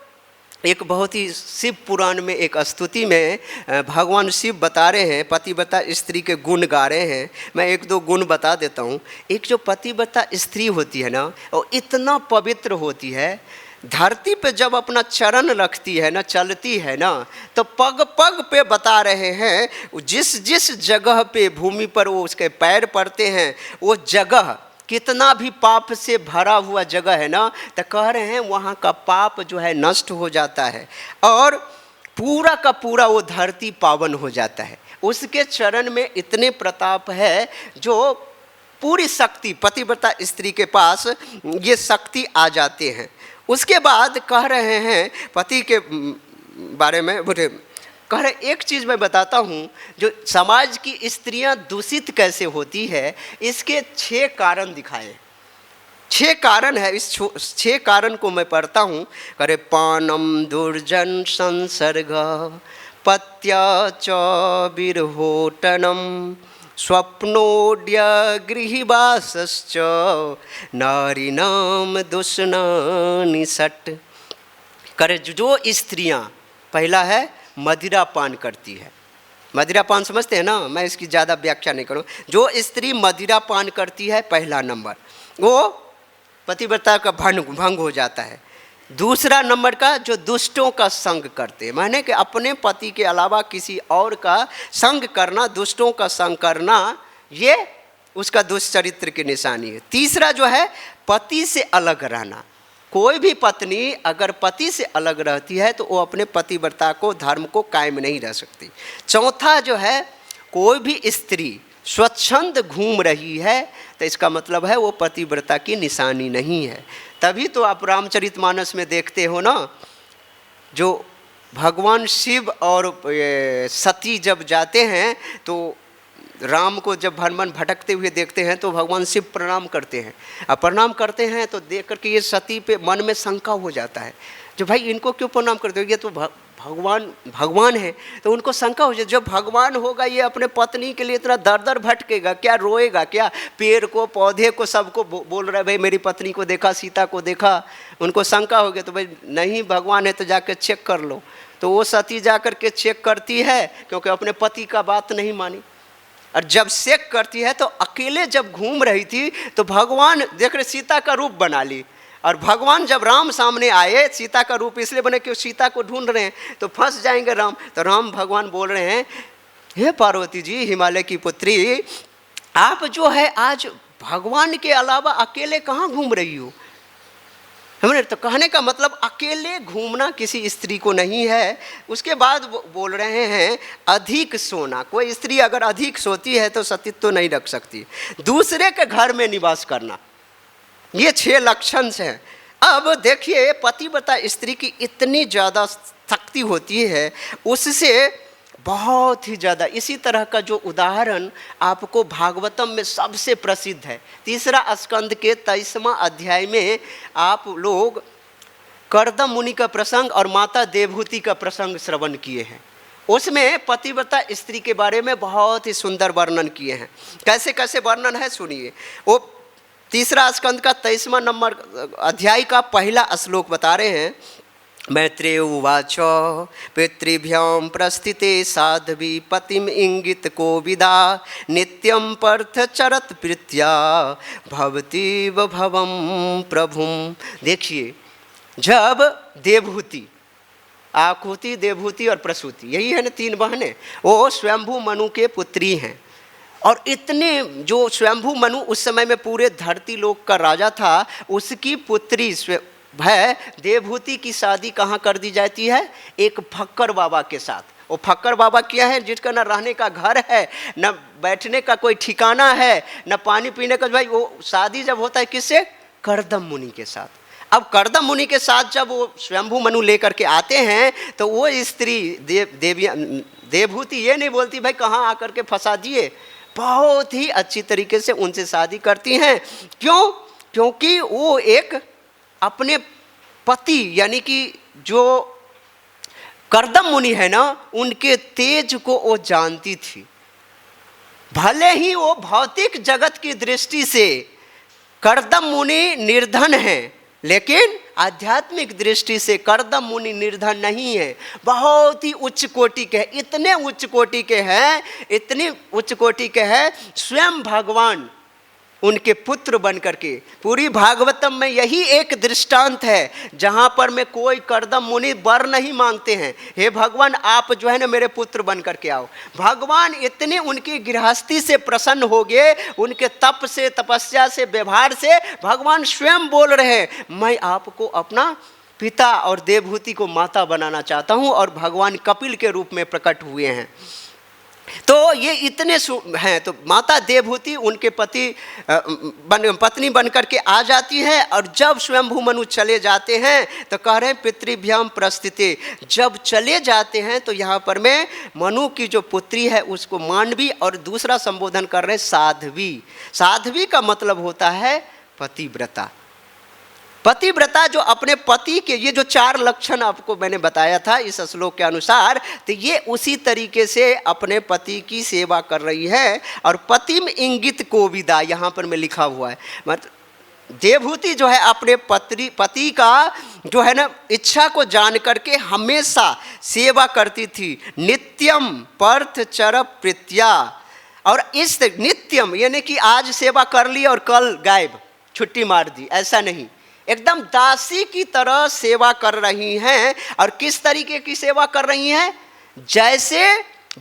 एक बहुत ही शिव पुराण में एक स्तुति में भगवान शिव बता रहे हैं, पतिव्रता स्त्री के गुण गा रहे हैं। मैं एक दो गुण बता देता हूँ। एक जो पतिव्रता स्त्री होती है ना, वो इतना पवित्र होती है, धरती पे जब अपना चरण रखती है ना, चलती है ना, तो पग पग पे बता रहे हैं, जिस जिस जगह पे भूमि पर वो उसके पैर पड़ते हैं, वो जगह कितना भी पाप से भरा हुआ जगह है ना, तो कह रहे हैं वहाँ का पाप जो है नष्ट हो जाता है और पूरा का पूरा वो धरती पावन हो जाता है। उसके चरण में इतने प्रताप है, जो पूरी शक्ति पतिव्रता स्त्री के पास ये शक्ति आ जाते हैं। उसके बाद कह रहे हैं पति के बारे में, बोले कह रहे एक चीज़ मैं बताता हूँ, जो समाज की स्त्रियाँ दूषित कैसे होती है, इसके 6 कारण दिखाए। 6 कारण है, इस 6 कारण को मैं पढ़ता हूँ। करे पानम दुर्जन संसर्ग पत्या च विरहोटनम स्वप्नोड्य गृहवासश्च नारीणाम दुष्णानि षट्। करे जो स्त्रियाँ, पहला है मदिरा पान करती है। मदिरा पान समझते हैं ना, मैं इसकी ज़्यादा व्याख्या नहीं करूँ। जो स्त्री मदिरा पान करती है, पहला नंबर, वो पतिव्रता का भंग हो जाता है। दूसरा नंबर का, जो दुष्टों का संग करते हैं, माने कि अपने पति के अलावा किसी और का संग करना, दुष्टों का संग करना, ये उसका दुष्चरित्र की निशानी है। तीसरा जो है पति से अलग रहना। कोई भी पत्नी अगर पति से अलग रहती है तो वो अपने पतिव्रता को, धर्म को कायम नहीं रह सकती। चौथा जो है, कोई भी स्त्री स्वच्छंद घूम रही है तो इसका मतलब है वो पतिव्रता की निशानी नहीं है। तभी तो आप रामचरितमानस में देखते हो ना जो भगवान शिव और सती जब जाते हैं तो राम को जब वन भटकते हुए देखते हैं तो भगवान शिव प्रणाम करते हैं। अब प्रणाम करते हैं तो देख करके ये सती पे मन में शंका हो जाता है, जो भाई इनको क्यों प्रणाम करते हो, ये तो भगवान है। तो उनको शंका हो जाए, जब भगवान होगा ये अपने पत्नी के लिए इतना दर दर भटकेगा क्या, रोएगा क्या, पेड़ को पौधे को सबको बोल रहा है भाई मेरी पत्नी को देखा, सीता को देखा। उनको शंका हो गया तो भाई नहीं भगवान है तो जाकर चेक कर लो। तो वो सती जा कर के चेक करती है क्योंकि अपने पति का बात नहीं मानी। और जब चेक करती है तो अकेले जब घूम रही थी तो भगवान देख रहे सीता का रूप बना ली। और भगवान जब राम सामने आए, सीता का रूप इसलिए बने कि सीता को ढूंढ रहे हैं तो फंस जाएंगे राम। तो राम भगवान बोल रहे हैं, हे पार्वती जी हिमालय की पुत्री, आप जो है आज भगवान के अलावा अकेले कहाँ घूम रही हो। हमने तो कहने का मतलब अकेले घूमना किसी स्त्री को नहीं है। उसके बाद बोल रहे हैं अधिक सोना, कोई स्त्री अगर अधिक सोती है तो सतीत्व नहीं रख सकती। दूसरे के घर में निवास करना, ये 6 लक्षण हैं। अब देखिए पतिव्रता स्त्री की इतनी ज़्यादा शक्ति होती है, उससे बहुत ही ज़्यादा। इसी तरह का जो उदाहरण आपको भागवतम में सबसे प्रसिद्ध है, 3 स्कंद के 23वां अध्याय में आप लोग कर्दम मुनि का प्रसंग और माता देवहूति का प्रसंग श्रवण किए हैं। उसमें पतिव्रता स्त्री के बारे में बहुत ही सुंदर वर्णन किए हैं। कैसे कैसे वर्णन है सुनिए। वो 3 स्कंद का 23वां नंबर अध्याय का पहला श्लोक बता रहे हैं। मैत्रेय उवाच पितृभ्यां प्रस्थिते साध्वी पतिम इंगित कोविदा नित्यं पर्थ चरत प्रीत्या भवतीव भवं प्रभुम। देखिए जब देवहूति, आकुति, देवहूति और प्रसूति, यही है ना 3 बहनें, वो स्वयंभू मनु के पुत्री हैं। और इतने जो स्वयंभू मनु उस समय में पूरे धरती लोक का राजा था, उसकी पुत्री है देवहूति की शादी कहाँ कर दी जाती है, एक फक्कर बाबा के साथ। वो फक्कर बाबा क्या है, जिसका न रहने का घर है, न बैठने का कोई ठिकाना है, न पानी पीने का। भाई वो शादी जब होता है किससे, कर्दम मुनि के साथ। अब कर्दम मुनि के साथ जब वो स्वयंभू मनु लेकर के आते हैं तो वो स्त्री देवहूति ये नहीं बोलती भाई कहाँ आकर के फंसा दिए, बहुत ही अच्छी तरीके से उनसे शादी करती हैं। क्यों, क्योंकि वो एक अपने पति यानी कि जो कर्दम मुनि है ना, उनके तेज को वो जानती थी। भले ही वो भौतिक जगत की दृष्टि से कर्दम मुनि निर्धन हैं, लेकिन आध्यात्मिक दृष्टि से कर्दम मुनि निर्धन नहीं है, बहुत ही उच्च कोटि के हैं। इतने उच्च कोटि के हैं, इतनी उच्च कोटि के हैं, स्वयं भगवान उनके पुत्र बन करके। पूरी भागवतम में यही एक दृष्टांत है जहाँ पर में कोई कर्दम मुनि वर नहीं मांगते हैं, हे भगवान आप जो है ना मेरे पुत्र बन करके आओ। भगवान इतने उनकी गृहस्थी से प्रसन्न हो गए, उनके तप से, तपस्या से, व्यवहार से, भगवान स्वयं बोल रहे हैं मैं आपको अपना पिता और देवहूति को माता बनाना चाहता हूँ। और भगवान कपिल के रूप में प्रकट हुए हैं। तो ये इतने हैं। तो माता देवहूति उनके पत्नी बन करके आ जाती है। और जब स्वयंभू मनु चले जाते हैं तो कह रहे हैं पितृभ्याम प्रस्थिते, जब चले जाते हैं तो यहाँ पर में मनु की जो पुत्री है उसको मांडवी और दूसरा संबोधन कर रहे हैं साध्वी। साध्वी का मतलब होता है पतिव्रता। पतिव्रता जो अपने पति के, ये जो 4 लक्षण आपको मैंने बताया था इस श्लोक के अनुसार, तो ये उसी तरीके से अपने पति की सेवा कर रही है। और पतिम इंगित कोविदा यहाँ पर में लिखा हुआ है, मतलब देवहूति जो है अपने पति का जो है ना इच्छा को जान करके हमेशा सेवा करती थी। नित्यम पर्थ चर प्रीत्या, और इस नित्यम यानी कि आज सेवा कर ली और कल गायब, छुट्टी मार दी, ऐसा नहीं, एकदम दासी की तरह सेवा कर रही हैं। और किस तरीके की सेवा कर रही हैं, जैसे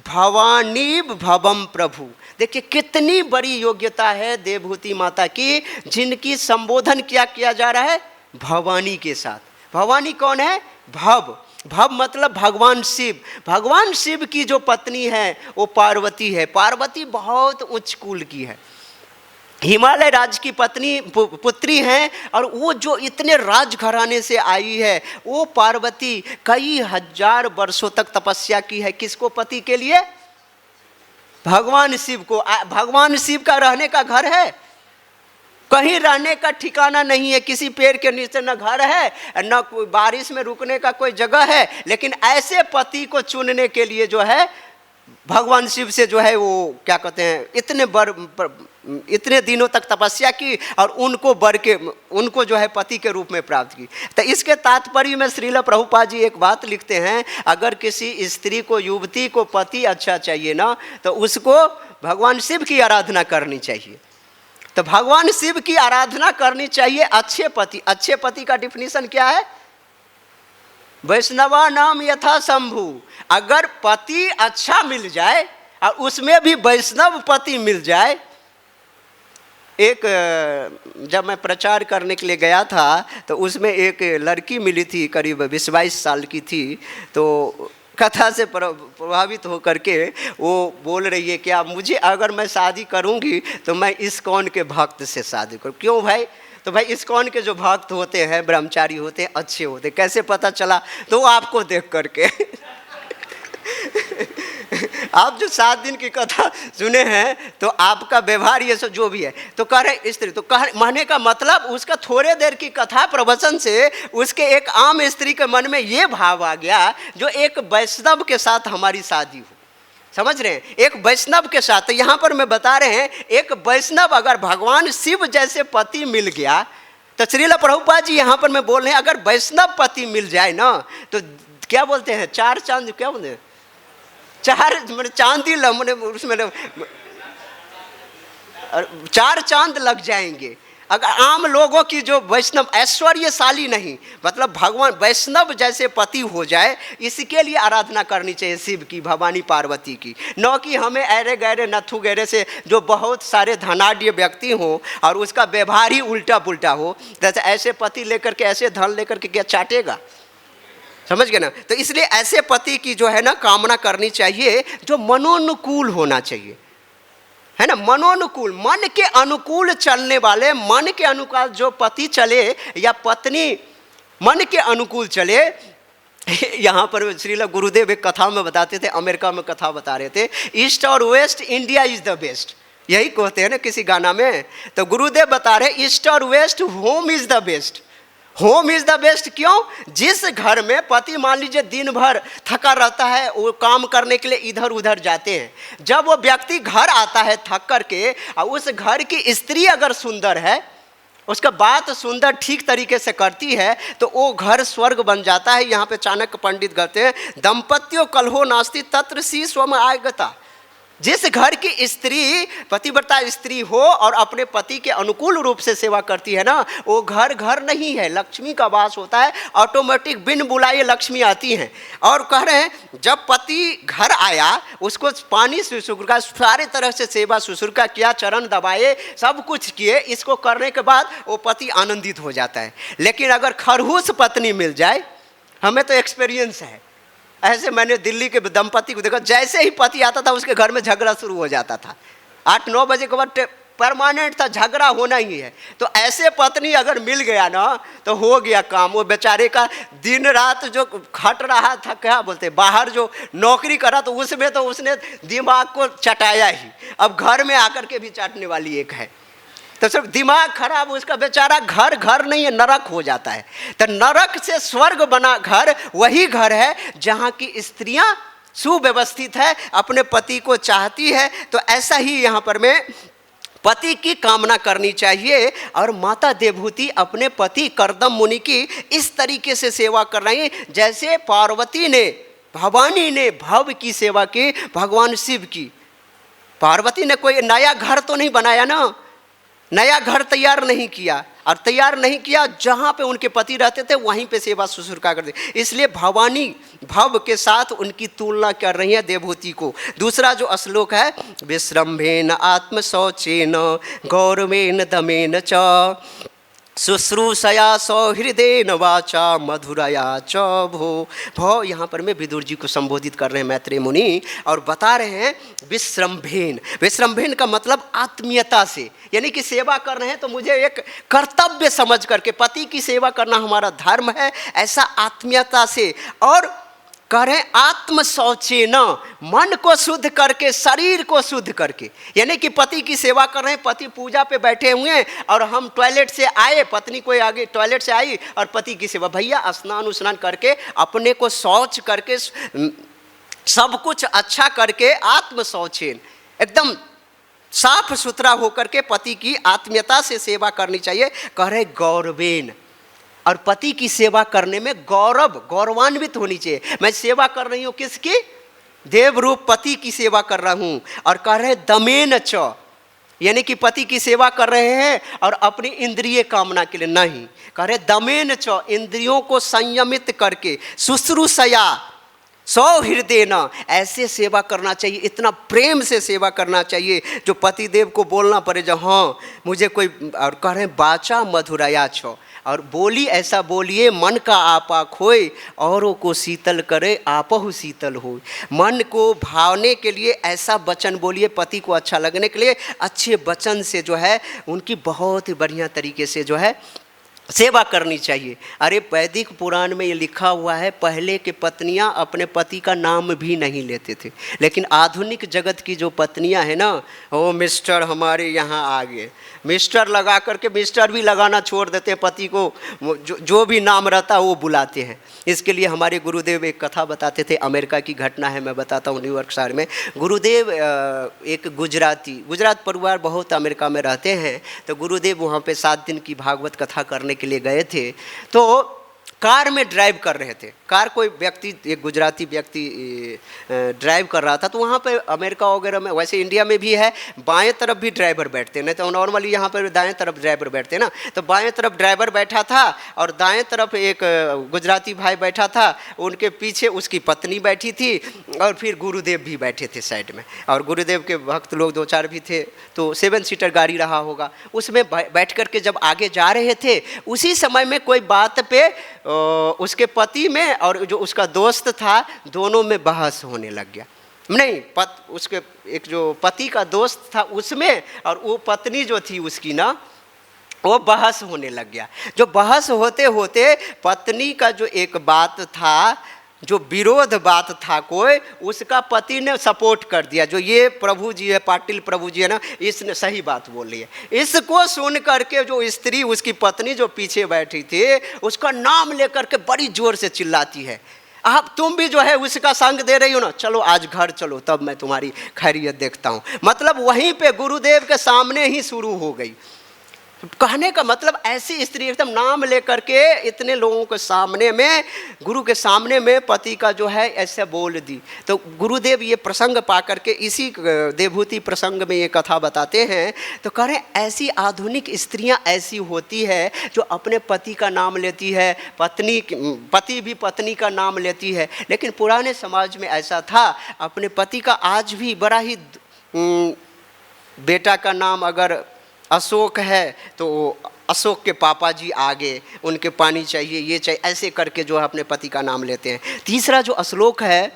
भवानी भवम प्रभु। देखिए कितनी बड़ी योग्यता है देवहूति माता की, जिनकी संबोधन क्या किया जा रहा है, भवानी के साथ। भवानी कौन है, भव। भव मतलब भगवान शिव। भगवान शिव की जो पत्नी है वो पार्वती है। पार्वती बहुत उच्च कुल की है। हिमालय राज की पत्नी पुत्री हैं, और वो जो इतने राजघराने से आई है, वो पार्वती कई हजार वर्षों तक तपस्या की है। किसको? पति के लिए, भगवान शिव को। भगवान शिव का रहने का घर है, कहीं रहने का ठिकाना नहीं है, किसी पेड़ के नीचे न घर है, न कोई बारिश में रुकने का कोई जगह है। लेकिन ऐसे पति को चुनने के लिए जो है भगवान शिव से जो है वो क्या कहते हैं, इतने दिनों तक तपस्या की और उनको जो है पति के रूप में प्राप्त की। तो इसके तात्पर्य में श्रील प्रभुपाद जी एक बात लिखते हैं, अगर किसी स्त्री को, युवती को पति अच्छा चाहिए ना, तो उसको भगवान शिव की आराधना करनी चाहिए। तो भगवान शिव की आराधना करनी चाहिए। अच्छे पति का डिफिनीशन क्या है? वैष्णवा नाम यथा शंभु। अगर पति अच्छा मिल जाए और उसमें भी वैष्णव पति मिल जाए। जब मैं प्रचार करने के लिए गया था तो उसमें एक लड़की मिली थी, करीब 20-22 साल की थी। तो कथा से प्रभावित होकर के वो बोल रही है कि मुझे, अगर मैं शादी करूंगी तो मैं इस्कॉन के भक्त से शादी करूँ। क्यों भाई? तो भाई इस्कॉन के जो भक्त होते हैं, ब्रह्मचारी होते हैं, अच्छे होते हैं। कैसे पता चला? तो आपको देख करके आप जो 7 दिन की कथा सुने हैं तो आपका व्यवहार ये सब जो भी है, तो कह रहे स्त्री, तो कहने का मतलब उसका थोड़े देर की कथा प्रवचन से उसके एक आम स्त्री के मन में ये भाव आ गया, जो एक वैष्णव के साथ हमारी शादी हो। समझ रहे हैं? एक वैष्णव के साथ। तो यहाँ पर मैं बता रहे हैं, एक वैष्णव अगर भगवान शिव जैसे पति मिल गया, तो श्रील प्रभुपाद जी यहाँ पर मैं बोल रहे हैं, अगर वैष्णव पति मिल जाए ना, तो क्या बोलते हैं, 4 चांद, क्या बोलते हैं, 4 चांदी उसमें 4 चांद लग जाएंगे। अगर आम लोगों की जो वैष्णव ऐश्वर्यशाली नहीं, मतलब भगवान वैष्णव जैसे पति हो जाए, इसके लिए आराधना करनी चाहिए शिव की, भवानी पार्वती की। न कि हमें ऐरे गहरे नथु गहरे से जो बहुत सारे धनाढ़ व्यक्ति हों और उसका व्यवहार ही उल्टा पुल्टा हो, जैसे ऐसे पति लेकर के, ऐसे धन लेकर के क्या चाटेगा? समझ गए ना? तो इसलिए ऐसे पति की जो है ना कामना करनी चाहिए, जो मनोनुकूल होना चाहिए, है ना, मनोनुकूल, मन के अनुकूल चलने वाले, मन के अनुकूल जो पति चले या पत्नी मन के अनुकूल चले। यहाँ पर श्रील गुरुदेव एक कथा में बताते थे, अमेरिका में कथा बता रहे थे, ईस्ट और west, India is the best, यही कहते हैं ना किसी गाना में। तो गुरुदेव बता रहे ईस्ट और west, home is the best. Home is the best क्यों? जिस घर में पति मान लीजिए दिन भर थका रहता है, वो काम करने के लिए इधर उधर जाते हैं, जब वो व्यक्ति घर आता है थक करके, और उस घर की स्त्री अगर सुंदर है, उसका बात सुंदर ठीक तरीके से करती है, तो वो घर स्वर्ग बन जाता है। यहाँ पे चाणक्य पंडित कहते हैं, दंपत्यो कलहो नास्ति तत्र सी स्वम आगता। जिस घर की स्त्री पतिव्रता स्त्री हो और अपने पति के अनुकूल रूप से सेवा करती है ना, वो घर घर नहीं है, लक्ष्मी का वास होता है। ऑटोमेटिक बिन बुलाए लक्ष्मी आती हैं। और कह रहे हैं, जब पति घर आया, उसको पानी शुश्रूषा, सारे तरह से सेवा शुश्रूषा किया, चरण दबाए, सब कुछ किए, इसको करने के बाद वो पति आनंदित हो जाता है। लेकिन अगर खरगोश पत्नी मिल जाए, हमें तो एक्सपीरियंस है ऐसे, मैंने दिल्ली के दंपति को देखा, जैसे ही पति आता था उसके घर में झगड़ा शुरू हो जाता था। 8-9 बजे के बाद परमानेंट था, झगड़ा होना ही है। तो ऐसे पत्नी अगर मिल गया ना, तो हो गया काम। वो बेचारे का दिन रात जो खट रहा था, क्या बोलते, बाहर जो नौकरी करा, तो उसमें तो उसने दिमाग को चटाया ही, अब घर में आकर के भी चाटने वाली एक है। तो सब दिमाग खराब, उसका बेचारा घर घर नहीं है, नरक हो जाता है। तो नरक से स्वर्ग बना घर वही घर है जहाँ की स्त्रियाँ सुव्यवस्थित है, अपने पति को चाहती है। तो ऐसा ही यहाँ पर में पति की कामना करनी चाहिए। और माता देवहूति अपने पति कर्दम मुनि की इस तरीके से सेवा कर रही है, जैसे पार्वती ने, भवानी ने भव की सेवा की, भगवान शिव की। पार्वती ने कोई नया घर तो नहीं बनाया ना, नया घर तैयार नहीं किया, और तैयार नहीं किया, जहाँ पे उनके पति रहते थे वहीं पे सेवा शुश्रूषा करते। इसलिए भवानी भव के साथ उनकी तुलना कर रही है देवहूति को। दूसरा जो श्लोक है, विश्रम्भेन आत्मशौचेन गौरवेन दमेन च शुश्रूषया सौहृदेन वाचा मधुरया च भो। यहाँ पर मैं विदुर जी को संबोधित कर रहे हैं मैत्रेय मुनि, और बता रहे हैं विश्रम्भेन। विश्रम्भेन का मतलब आत्मीयता से, यानी कि सेवा कर रहे हैं तो मुझे एक कर्तव्य समझ करके, पति की सेवा करना हमारा धर्म है, ऐसा आत्मीयता से। और करें आत्म शौचेन, मन को शुद्ध करके, शरीर को शुद्ध करके, यानी कि पति की सेवा कर रहे हैं, पति पूजा पे बैठे हुए हैं और हम टॉयलेट से आए, पत्नी कोई आगे टॉयलेट से आई और पति की सेवा, भैया स्नान उस्नान करके अपने को शौच करके सब कुछ अच्छा करके आत्म शौचेन एकदम साफ सुथरा होकर के पति की आत्मीयता से सेवा करनी चाहिए। कह रहे गौरवेन, और पति की सेवा करने में गौरवान्वित होनी चाहिए। मैं सेवा कर रही हूँ किसकी? देव रूप पति की सेवा कर रहा हूँ। और कह रहे दमेन च, यानी कि पति की सेवा कर रहे हैं और अपनी इंद्रिय कामना के लिए नहीं, कह रहे दमेन च, इंद्रियों को संयमित करके, शुश्रूषया सौहृदेन, ऐसे सेवा करना चाहिए, इतना प्रेम से सेवा करना चाहिए जो पति देव को बोलना पड़े जो हाँ मुझे कोई। और कह रहे बाचा मधुरया छ, और बोली ऐसा बोलिए मन का आपा खोए, औरों को शीतल करे आपहु शीतल हो। मन को भावने के लिए ऐसा वचन बोलिए, पति को अच्छा लगने के लिए अच्छे वचन से जो है उनकी बहुत ही बढ़िया तरीके से जो है सेवा करनी चाहिए। अरे वैदिक पुराण में ये लिखा हुआ है, पहले के पत्नियां अपने पति का नाम भी नहीं लेते थे, लेकिन आधुनिक जगत की जो पत्नियां हैं ना, वो मिस्टर हमारे यहाँ आ गए, मिस्टर लगा करके मिस्टर भी लगाना छोड़ देते हैं, पति को जो भी नाम रहता है वो बुलाते हैं। इसके लिए हमारे गुरुदेव एक कथा बताते थे, अमेरिका की घटना है, मैं बताता हूँ। न्यूयॉर्क शहर में गुरुदेव एक गुजरात परिवार बहुत अमेरिका में रहते हैं, तो गुरुदेव वहाँ पे 7 दिन की भागवत कथा करने के लिए गए थे। तो कार में ड्राइव कर रहे थे, कार कोई व्यक्ति, एक गुजराती व्यक्ति ड्राइव कर रहा था। तो वहाँ पे अमेरिका वगैरह में, वैसे इंडिया में भी है, बाएं तरफ भी ड्राइवर बैठते हैं, नहीं तो नॉर्मली यहाँ पर दाएं तरफ ड्राइवर बैठते हैं ना। तो बाएं तरफ ड्राइवर बैठा था और दाएं तरफ एक गुजराती भाई बैठा था, उनके पीछे उसकी पत्नी बैठी थी और फिर गुरुदेव भी बैठे थे साइड में। और गुरुदेव के भक्त लोग 2-4 भी थे, तो 7 सीटर गाड़ी रहा होगा, उसमें बैठ करके जब आगे जा रहे थे, उसी समय में कोई बात पे उसके पति में और जो उसका दोस्त था, दोनों में बहस होने लग गया। नहीं, उसके एक जो पति का दोस्त था उसमें और वो पत्नी जो थी उसकी ना, वो बहस होने लग गया। जो बहस होते होते पत्नी का जो एक बात था, जो विरोध बात था कोई, उसका पति ने सपोर्ट कर दिया, जो ये प्रभु जी है, पाटिल प्रभु जी है ना, इसने सही बात बोल रही है। इसको सुन करके जो स्त्री, उसकी पत्नी जो पीछे बैठी थी, उसका नाम लेकर के बड़ी जोर से चिल्लाती है, आप तुम भी जो है उसका संग दे रही हो ना, चलो आज घर चलो, तब मैं तुम्हारी खैरियत देखता हूँ। मतलब वहीं पे गुरुदेव के सामने ही शुरू हो गई। कहने का मतलब ऐसी स्त्री एकदम नाम लेकर के इतने लोगों के सामने में, गुरु के सामने में पति का जो है ऐसे बोल दी। तो गुरुदेव ये प्रसंग पा करके, इसी देवभूति प्रसंग में ये कथा बताते हैं। तो कह रहे ऐसी आधुनिक स्त्रियां ऐसी होती है जो अपने पति का नाम लेती है, पति भी पत्नी का नाम लेती है। लेकिन पुराने समाज में ऐसा था, अपने पति का आज भी बड़ा ही, बेटा का नाम अगर अशोक है तो अशोक के पापा जी आगे, उनके पानी चाहिए, ये चाहिए, ऐसे करके जो है अपने पति का नाम लेते हैं। तीसरा जो श्लोक है,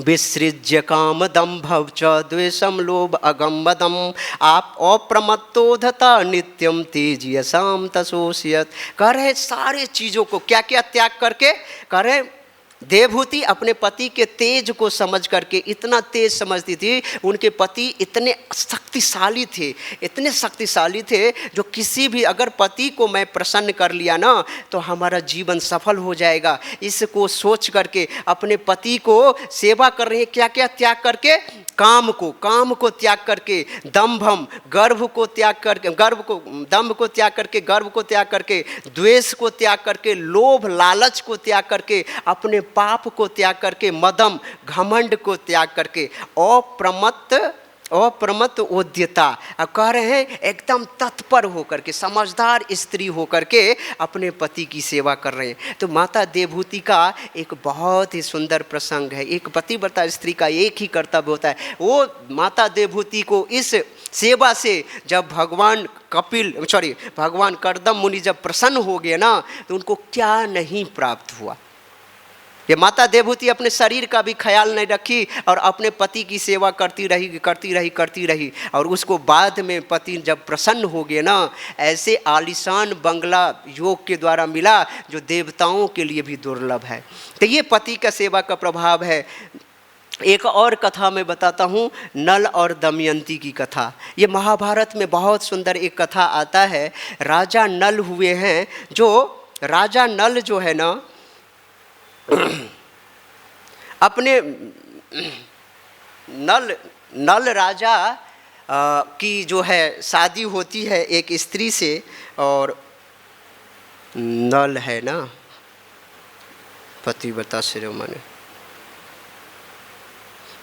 विसृज्य काम दंभव च द्वेषम लोभ अगम्बदम आप अप्रमत्तोधता नित्यम तेजयसाम तसोष्यत। कह रहे सारे चीज़ों को क्या क्या त्याग करके, कह रहे देवभूति अपने पति के तेज को समझ करके, इतना तेज समझती थी, उनके पति इतने शक्तिशाली थे, इतने शक्तिशाली थे, जो किसी भी, अगर पति को मैं प्रसन्न कर लिया ना तो हमारा जीवन सफल हो जाएगा। इसको सोच करके अपने पति को सेवा कर रही है, क्या क्या त्याग करके, काम को त्याग करके, दंभम गर्व को त्याग करके, दंभ को त्याग करके, गर्व को त्याग करके, द्वेष को त्याग करके, लोभ लालच को त्याग करके, अपने पाप को त्याग करके, मदम घमंड को त्याग करके, अप्रमत्त अप्रमत्त ओद्यता। अब कह रहे हैं एकदम तत्पर होकर के, समझदार स्त्री होकर के अपने पति की सेवा कर रहे हैं। तो माता देवहूति का एक बहुत ही सुंदर प्रसंग है। एक पतिव्रता स्त्री का एक ही कर्तव्य होता है, वो माता देवहूति को इस सेवा से जब भगवान कर्दम मुनि जब प्रसन्न हो गए ना, तो उनको क्या नहीं प्राप्त हुआ। ये माता देवहूति अपने शरीर का भी ख्याल नहीं रखी और अपने पति की सेवा करती रही और उसको बाद में पति जब प्रसन्न हो गए ना, ऐसे आलीशान बंगला योग के द्वारा मिला जो देवताओं के लिए भी दुर्लभ है। तो ये पति का सेवा का प्रभाव है। एक और कथा मैं बताता हूँ, नल और दमयंती की कथा। ये महाभारत में बहुत सुंदर एक कथा आता है। राजा नल हुए हैं, जो राजा नल जो है ना अपने नल राजा की जो है शादी होती है एक स्त्री से, और नल है ना पतिव्रता शिरोमणि,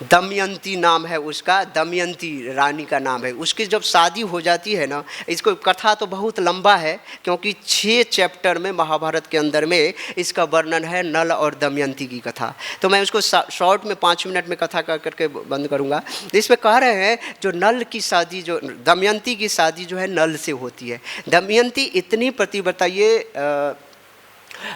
दमयंती नाम है उसका, दमयंती रानी का नाम है। उसकी जब शादी हो जाती है ना, इसको कथा तो बहुत लंबा है क्योंकि 6 चैप्टर में महाभारत के अंदर में इसका वर्णन है, नल और दमयंती की कथा। तो मैं उसको शॉर्ट में 5 मिनट में कथा कर करके बंद करूँगा। इसमें कह रहे हैं जो नल की शादी, जो दमयंती की शादी जो है नल से होती है। दमयंती इतनी पतिव्रता, ये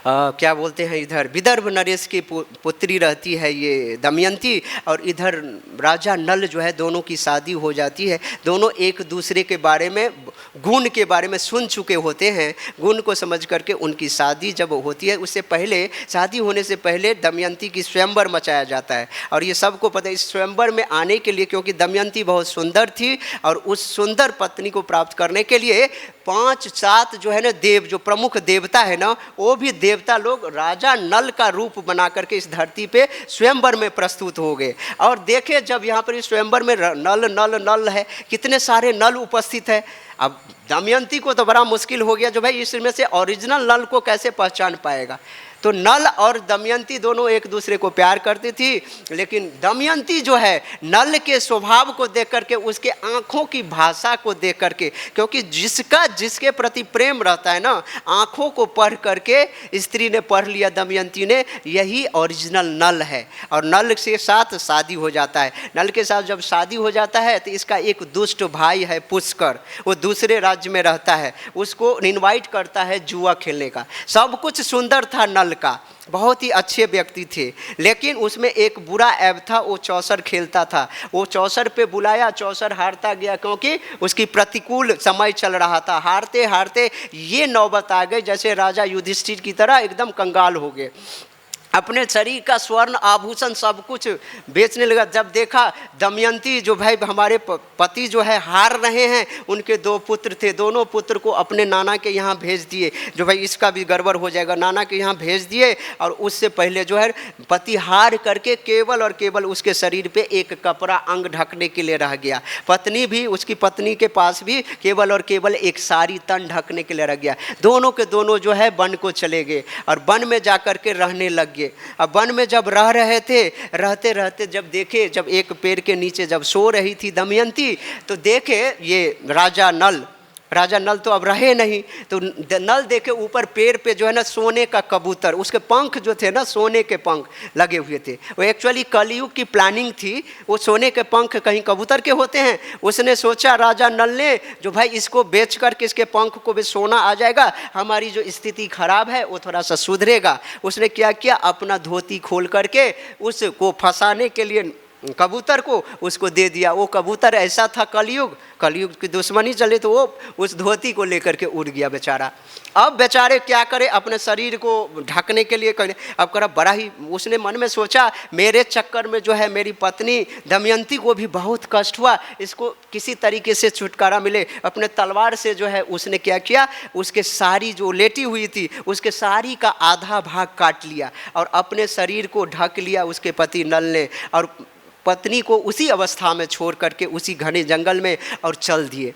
क्या बोलते हैं, इधर विदर्भ नरेश की पुत्री रहती है ये दमयंती, और इधर राजा नल जो है, दोनों की शादी हो जाती है। दोनों एक दूसरे के बारे में, गुण के बारे में सुन चुके होते हैं। गुण को समझ करके उनकी शादी जब होती है, उससे पहले, शादी होने से पहले दमयंती की स्वयंवर मचाया जाता है। और ये सबको पता है, इस स्वयंवर में आने के लिए, क्योंकि दमयंती बहुत सुंदर थी और उस सुंदर पत्नी को प्राप्त करने के लिए 5-7 जो है ना देव, जो प्रमुख देवता है ना, वो भी देवता लोग राजा नल का रूप बना करके इस धरती पे स्वयंवर में प्रस्तुत हो गए। और देखे जब यहाँ पर इस स्वयंवर में नल है, कितने सारे नल उपस्थित है। अब दमयंती को तो बड़ा मुश्किल हो गया, जो भाई इसमें से ओरिजिनल नल को कैसे पहचान पाएगा। तो नल और दमयंती दोनों एक दूसरे को प्यार करती थी, लेकिन दमयंती जो है नल के स्वभाव को देख करके, उसके आँखों की भाषा को देख करके, क्योंकि जिसके प्रति प्रेम रहता है ना, आँखों को पढ़ करके स्त्री ने पढ़ लिया, दमयंती ने, यही ओरिजिनल नल है। और नल के साथ शादी हो जाता है। नल के साथ जब शादी हो जाता है तो इसका एक दुष्ट भाई है पुष्कर, वो दूसरे राज्य में रहता है, उसको इनवाइट करता है जुआ खेलने का। सब कुछ सुंदर था नल का, बहुत ही अच्छे व्यक्ति थे, लेकिन उसमें एक बुरा ऐब था, वो चौसर खेलता था। वो चौसर पे बुलाया, चौसर हारता गया क्योंकि उसकी प्रतिकूल समय चल रहा था। हारते हारते ये नौबत आ गई जैसे राजा युधिष्ठिर की तरह एकदम कंगाल हो गए। अपने शरीर का स्वर्ण आभूषण सब कुछ बेचने लगा। जब देखा दमयंती जो भाई हमारे पति जो है हार रहे हैं, उनके 2 पुत्र थे, दोनों पुत्र को अपने नाना के यहाँ भेज दिए, जो भाई इसका भी गड़बड़ हो जाएगा, नाना के यहाँ भेज दिए। और उससे पहले जो है पति हार करके केवल और केवल उसके शरीर पे एक कपड़ा अंग ढकने के लिए रह गया। पत्नी भी, उसकी पत्नी के पास भी केवल और केवल एक साड़ी तन ढकने के लिए रह गया। दोनों के दोनों जो है वन को चले गए और वन में जा कर के रहने लग गए। अब वन में जब रह रहे थे, रहते रहते जब देखे, जब एक पेड़ के नीचे जब सो रही थी दमयंती, तो देखे ये राजा नल तो अब रहे नहीं। तो नल देखे ऊपर पेड़ पे जो है ना सोने का कबूतर, उसके पंख जो थे ना सोने के पंख लगे हुए थे। वो एक्चुअली कलयुग की प्लानिंग थी, वो सोने के पंख कहीं कबूतर के होते हैं। उसने सोचा राजा नल ने, जो भाई इसको बेच करके इसके पंख को भी सोना आ जाएगा, हमारी जो स्थिति खराब है वो थोड़ा सा सुधरेगा। उसने क्या किया, अपना धोती खोल करके उसको फंसाने के लिए कबूतर को उसको दे दिया। वो कबूतर ऐसा था, कलयुग की दुश्मनी चले तो वो उस धोती को लेकर के उड़ गया बेचारा। अब बेचारे क्या करे, अपने शरीर को ढकने के लिए करे। अब करा बड़ा ही उसने मन में सोचा, मेरे चक्कर में जो है मेरी पत्नी दमयंती को भी बहुत कष्ट हुआ, इसको किसी तरीके से छुटकारा मिले। अपने तलवार से जो है उसने क्या किया, उसके साड़ी जो लेटी हुई थी उसके साड़ी का आधा भाग काट लिया और अपने शरीर को ढक लिया उसके पति नल ने, और पत्नी को उसी अवस्था में छोड़ करके उसी घने जंगल में और चल दिए।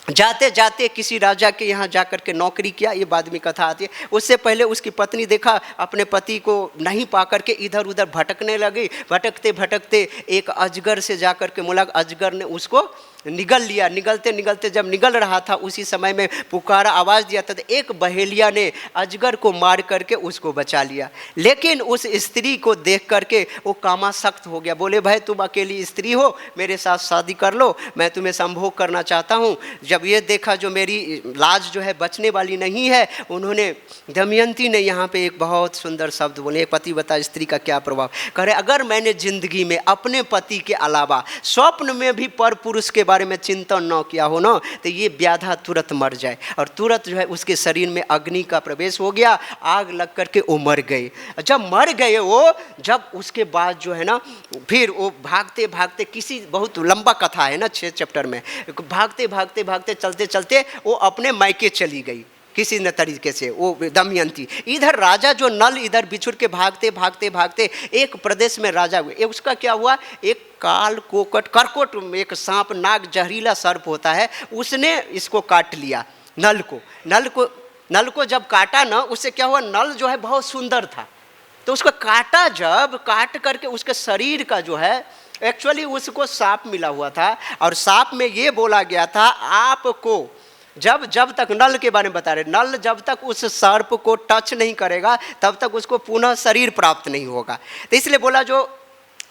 जाते जाते किसी राजा के यहाँ जाकर के नौकरी किया, ये बाद में कथा आती है। उससे पहले उसकी पत्नी देखा अपने पति को नहीं पा करके इधर उधर भटकने लगी। भटकते भटकते एक अजगर से जाकर के मुलाकात, अजगर ने उसको निगल लिया। निगलते निगलते जब निगल रहा था उसी समय में पुकारा, आवाज़ दिया था, तो एक बहेलिया ने अजगर को मार करके उसको बचा लिया। लेकिन उस स्त्री को देख करके वो कामासक्त हो गया। बोले भाई तुम अकेली स्त्री हो, मेरे साथ शादी कर लो, मैं तुम्हें संभोग करना चाहता हूँ। जब ये देखा जो मेरी लाज जो है बचने वाली नहीं है, उन्होंने दमयंती ने यहाँ पे एक बहुत सुंदर शब्द बोले। पति बता स्त्री का क्या प्रभाव। कह रहे अगर मैंने जिंदगी में अपने पति के अलावा स्वप्न में भी पर पुरुष के बारे में चिंतन न किया हो ना, तो ये व्याधा तुरंत मर जाए। और तुरंत जो है उसके शरीर में अग्नि का प्रवेश हो गया, आग लग करके वो मर गए। जब मर गए वो, जब उसके बाद जो है ना फिर वो भागते भागते, किसी बहुत लंबा कथा है ना 6 चैप्टर में, भागते भागते भागते चलते चलते वो अपने मायके चली गई किसी न तरीके से वो दमयंती। इधर राजा जो नल इधर बिछुड़ के भागते भागते भागते एक प्रदेश में राजा हुए। उसका क्या हुआ, एक काल कोकट करकोट, एक सांप नाग जहरीला सर्प होता है, उसने इसको काट लिया नल को। नल को जब काटा ना, उससे क्या हुआ, नल जो है बहुत सुंदर था, तो उसको काटा, जब काट करके उसके शरीर का जो है एक्चुअली उसको सांप मिला हुआ था। और सांप में ये बोला गया था आपको जब तक नल के बारे में बता रहे, नल जब तक उस सर्प को टच नहीं करेगा तब तक उसको पुनः शरीर प्राप्त नहीं होगा। तो इसलिए बोला जो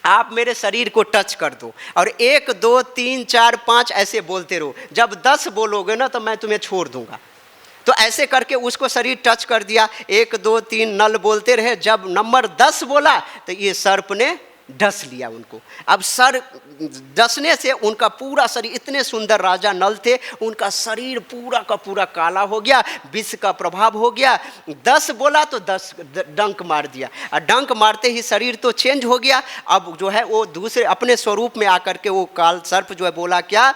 आप मेरे शरीर को टच कर दो और 1 2 3 4 5 ऐसे बोलते रहो, जब 10 बोलोगे ना तो मैं तुम्हें छोड़ दूंगा। तो ऐसे करके उसको शरीर टच कर दिया। 1 2 3 नल बोलते रहे, जब नंबर 10 बोला तो ये सर्प ने डस लिया उनको। अब सर डसने से उनका पूरा शरीर, इतने सुंदर राजा नल थे, उनका शरीर पूरा का पूरा काला हो गया, विष का प्रभाव हो गया। 10 बोला तो 10 डंक मार दिया, और डंक मारते ही शरीर तो चेंज हो गया। अब जो है वो दूसरे अपने स्वरूप में आकर के वो काल सर्प जो है बोला क्या,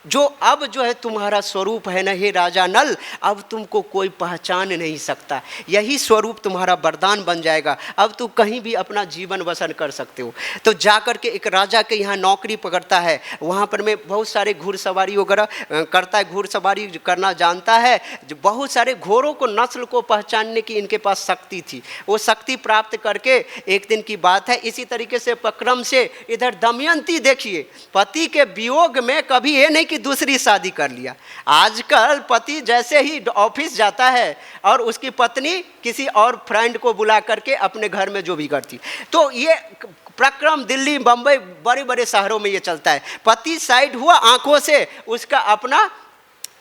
जो अब जो है तुम्हारा स्वरूप है ना हे राजा नल, अब तुमको कोई पहचान नहीं सकता, यही स्वरूप तुम्हारा वरदान बन जाएगा, अब तू कहीं भी अपना जीवन बसर कर सकते हो। तो जाकर के एक राजा के यहाँ नौकरी पकड़ता है, वहाँ पर में बहुत सारे घुड़सवारी वगैरह करता है, घुड़सवारी करना जानता है। जो बहुत सारे घोड़ों को, नस्ल को पहचानने की इनके पास शक्ति थी। वो शक्ति प्राप्त करके एक दिन की बात है, इसी तरीके से प्रक्रम से इधर दमयंती देखिए, पति के वियोग में कभी ये नहीं दूसरी शादी कर लिया। आजकल पति जैसे ही ऑफिस जाता है और उसकी पत्नी किसी और फ्रेंड को बुला करके अपने घर में जो भी करती, तो ये प्रक्रम दिल्ली बम्बई बड़े बड़े शहरों में ये चलता है। पति साइड हुआ, आंखों से उसका अपना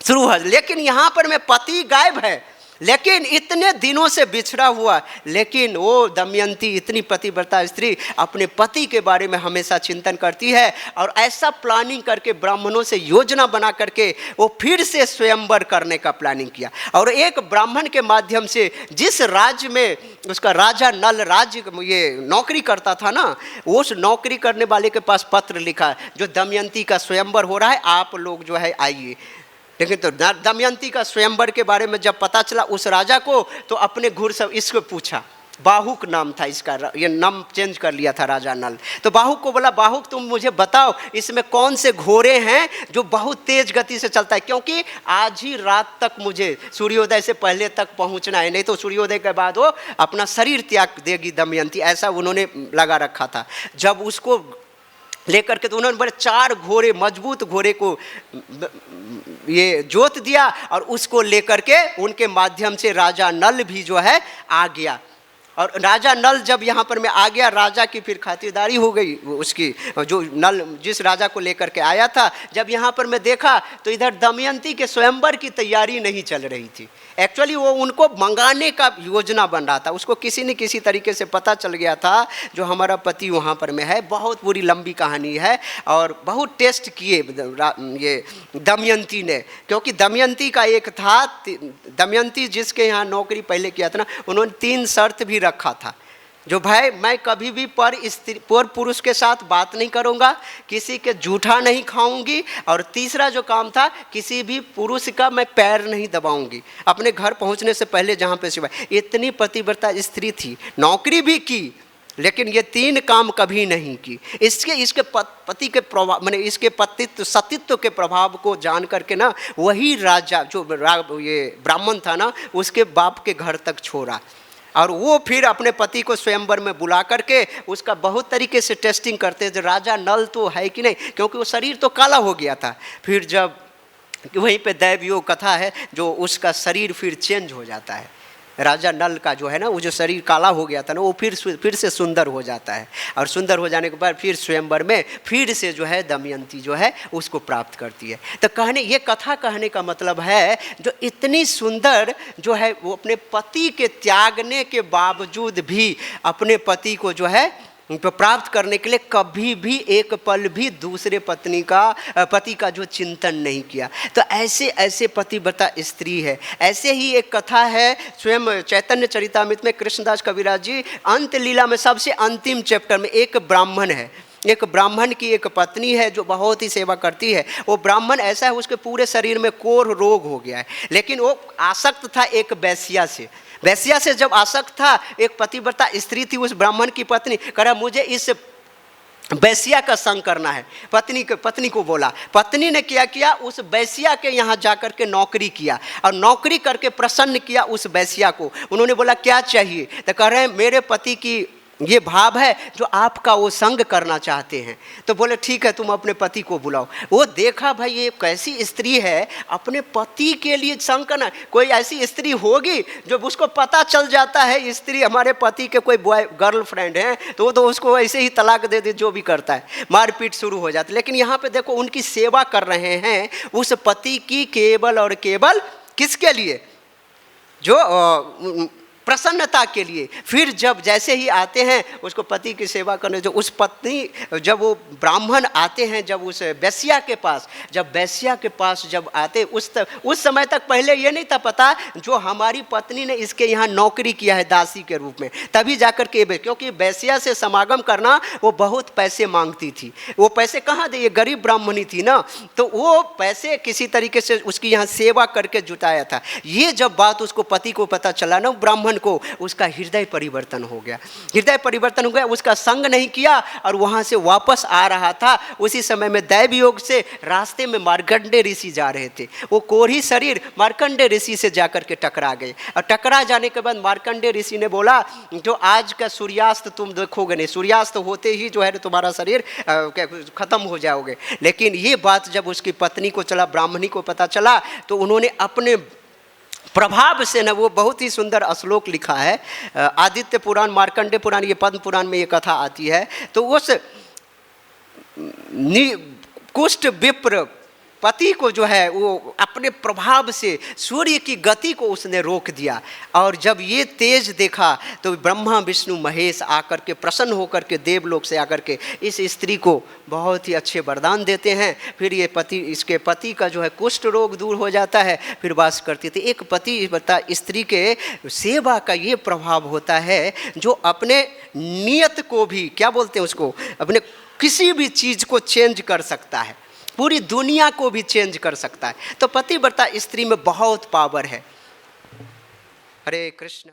शुरू है, लेकिन यहाँ पर में पति गायब है, लेकिन इतने दिनों से बिछड़ा हुआ, लेकिन वो दमयंती इतनी पतिव्रता स्त्री अपने पति के बारे में हमेशा चिंतन करती है। और ऐसा प्लानिंग करके ब्राह्मणों से योजना बना करके वो फिर से स्वयंवर करने का प्लानिंग किया। और एक ब्राह्मण के माध्यम से, जिस राज्य में उसका राजा नल राज्य ये नौकरी करता था ना, उस नौकरी करने वाले के पास पत्र लिखा जो दमयंती का स्वयंवर हो रहा है, आप लोग जो है आइए। लेकिन तो दमयंती का स्वयंवर के बारे में जब पता चला उस राजा को, तो अपने घुड़सवार इसको पूछा, बाहुक नाम था इसका, ये नाम चेंज कर लिया था राजा नल। तो बाहुक को बोला, बाहुक तुम मुझे बताओ इसमें कौन से घोड़े हैं जो बहुत तेज गति से चलता है, क्योंकि आज ही रात तक मुझे सूर्योदय से पहले तक पहुंचना है, नहीं तो सूर्योदय के बाद वो अपना शरीर त्याग देगी दमयंती, ऐसा उन्होंने लगा रखा था। जब उसको लेकर के, तो उन्होंने बड़े 4 घोड़े, मजबूत घोड़े को ये जोत दिया, और उसको लेकर के उनके माध्यम से राजा नल भी जो है आ गया। और राजा नल जब यहाँ पर मैं आ गया, राजा की फिर खातिरदारी हो गई उसकी, जो नल जिस राजा को लेकर के आया था। जब यहाँ पर मैं देखा तो इधर दमयंती के स्वयंवर की तैयारी नहीं चल रही थी, एक्चुअली वो उनको मंगाने का योजना बन रहा था। उसको किसी न किसी तरीके से पता चल गया था जो हमारा पति वहाँ पर में है। बहुत पूरी लंबी कहानी है, और बहुत टेस्ट किए ये दमयंती ने, क्योंकि दमयंती का एक था, दमयंती जिसके यहाँ नौकरी पहले किया था ना, उन्होंने 3 शर्त भी रखा था, जो भाई मैं कभी भी पर पुरुष के साथ बात नहीं करूंगा, किसी के जूठा नहीं खाऊंगी, और तीसरा जो काम था, किसी भी पुरुष का मैं पैर नहीं दबाऊंगी अपने घर पहुंचने से पहले जहां पे सिवाय। इतनी पतिव्रता स्त्री थी, नौकरी भी की, लेकिन ये 3 काम कभी नहीं की। इसके पति के प्रभाव, माने इसके पतित्व सतीत्व के प्रभाव को जान करके ना वही राजा जो ये ब्राह्मण था ना उसके बाप के घर तक छोड़ा, और वो फिर अपने पति को स्वयंवर में बुला करके उसका बहुत तरीके से टेस्टिंग करते थे, राजा नल तो है कि नहीं, क्योंकि वो शरीर तो काला हो गया था। फिर जब वहीं पे दैवयोग कथा है जो उसका शरीर फिर चेंज हो जाता है, राजा नल का जो है ना वो जो शरीर काला हो गया था ना वो फिर से सुंदर हो जाता है, और सुंदर हो जाने के बाद फिर स्वयंवर में फिर से जो है दमयंती जो है उसको प्राप्त करती है। तो ये कथा कहने का मतलब है जो इतनी सुंदर जो है वो अपने पति के त्यागने के बावजूद भी अपने पति को जो है तो प्राप्त करने के लिए कभी भी एक पल भी दूसरे पति का जो चिंतन नहीं किया। तो ऐसे ऐसे पतिव्रता स्त्री है। ऐसे ही एक कथा है स्वयं चैतन्य चरितामृत में कृष्णदास कविराज जी अंत लीला में सबसे अंतिम चैप्टर में एक ब्राह्मण है, एक ब्राह्मण की एक पत्नी है जो बहुत ही सेवा करती है। वो ब्राह्मण ऐसा है उसके पूरे शरीर में कोढ़ रोग हो गया है, लेकिन वो आसक्त था एक वेश्या से। वेश्या से जब आसक्त था, एक पतिव्रता स्त्री थी उस ब्राह्मण की पत्नी, कहा मुझे इस वेश्या का संग करना है। पत्नी को बोला, पत्नी ने क्या किया उस वेश्या के यहाँ जाकर के नौकरी किया, और नौकरी करके प्रसन्न किया उस वेश्या को। उन्होंने बोला क्या चाहिए, तो कह रहे हैं मेरे पति की ये भाव है जो आपका वो संग करना चाहते हैं। तो बोले ठीक है तुम अपने पति को बुलाओ। वो देखा भाई ये कैसी स्त्री है, अपने पति के लिए संग करना। कोई ऐसी स्त्री होगी जो उसको पता चल जाता है स्त्री हमारे पति के कोई बॉय गर्लफ्रेंड है तो वो तो उसको ऐसे ही तलाक दे दे, जो भी करता है, मारपीट शुरू हो जाती है। लेकिन यहाँ पे देखो उनकी सेवा कर रहे हैं उस पति की केवल और केवल किसके लिए, जो प्रसन्नता के लिए। फिर जब जैसे ही आते हैं उसको पति की सेवा करने, जो उस पत्नी जब वो ब्राह्मण आते हैं जब उस वेश्या के पास, जब वेश्या के पास जब आते उस समय तक पहले ये नहीं था पता जो हमारी पत्नी ने इसके यहाँ नौकरी किया है दासी के रूप में, तभी जाकर के क्योंकि वेश्या से समागम करना वो बहुत पैसे मांगती थी। वो पैसे कहाँ दे, ये गरीब ब्राह्मणी थी ना, तो वो पैसे किसी तरीके से उसकी यहाँ सेवा करके जुटाया था। ये जब बात उसको पति को पता चला ना ब्राह्मण को, उसका हृदय परिवर्तन हो गया। हृदय परिवर्तन हो गया, उसका संग नहीं किया और वहां से वापस आ रहा था। उसी समय में दैव योग से रास्ते में मार्कंडेय ऋषि जा रहे थे। वो कोढ़ी शरीर मार्कंडेय ऋषि से जाकर के टकरा गए, और टकरा जाने के बाद मार्कंडेय ऋषि ने बोला जो आज का सूर्यास्त तुम देखोगे नहीं, सूर्यास्त होते ही जो है तुम्हारा शरीर खत्म हो जाओगे। लेकिन ये बात जब उसकी पत्नी को चला, ब्राह्मणी को पता चला, तो उन्होंने अपने प्रभाव से ना वो बहुत ही सुंदर श्लोक लिखा है। आदित्य पुराण, मार्कंडेय पुराण, ये पद्म पुराण में ये कथा आती है। तो उस कुष्ठ विप्र पति को जो है वो अपने प्रभाव से सूर्य की गति को उसने रोक दिया, और जब ये तेज देखा तो ब्रह्मा विष्णु महेश आकर के प्रसन्न होकर के देवलोक से आकर के इस स्त्री को बहुत ही अच्छे वरदान देते हैं। फिर ये इसके पति का जो है कुष्ठ रोग दूर हो जाता है, फिर वास करती थी। एक पति बता स्त्री के सेवा का ये प्रभाव होता है जो अपने नियत को भी क्या बोलते हैं उसको, अपने किसी भी चीज़ को चेंज कर सकता है, पूरी दुनिया को भी चेंज कर सकता है। तो पतिव्रता स्त्री में बहुत पावर है। हरे कृष्ण।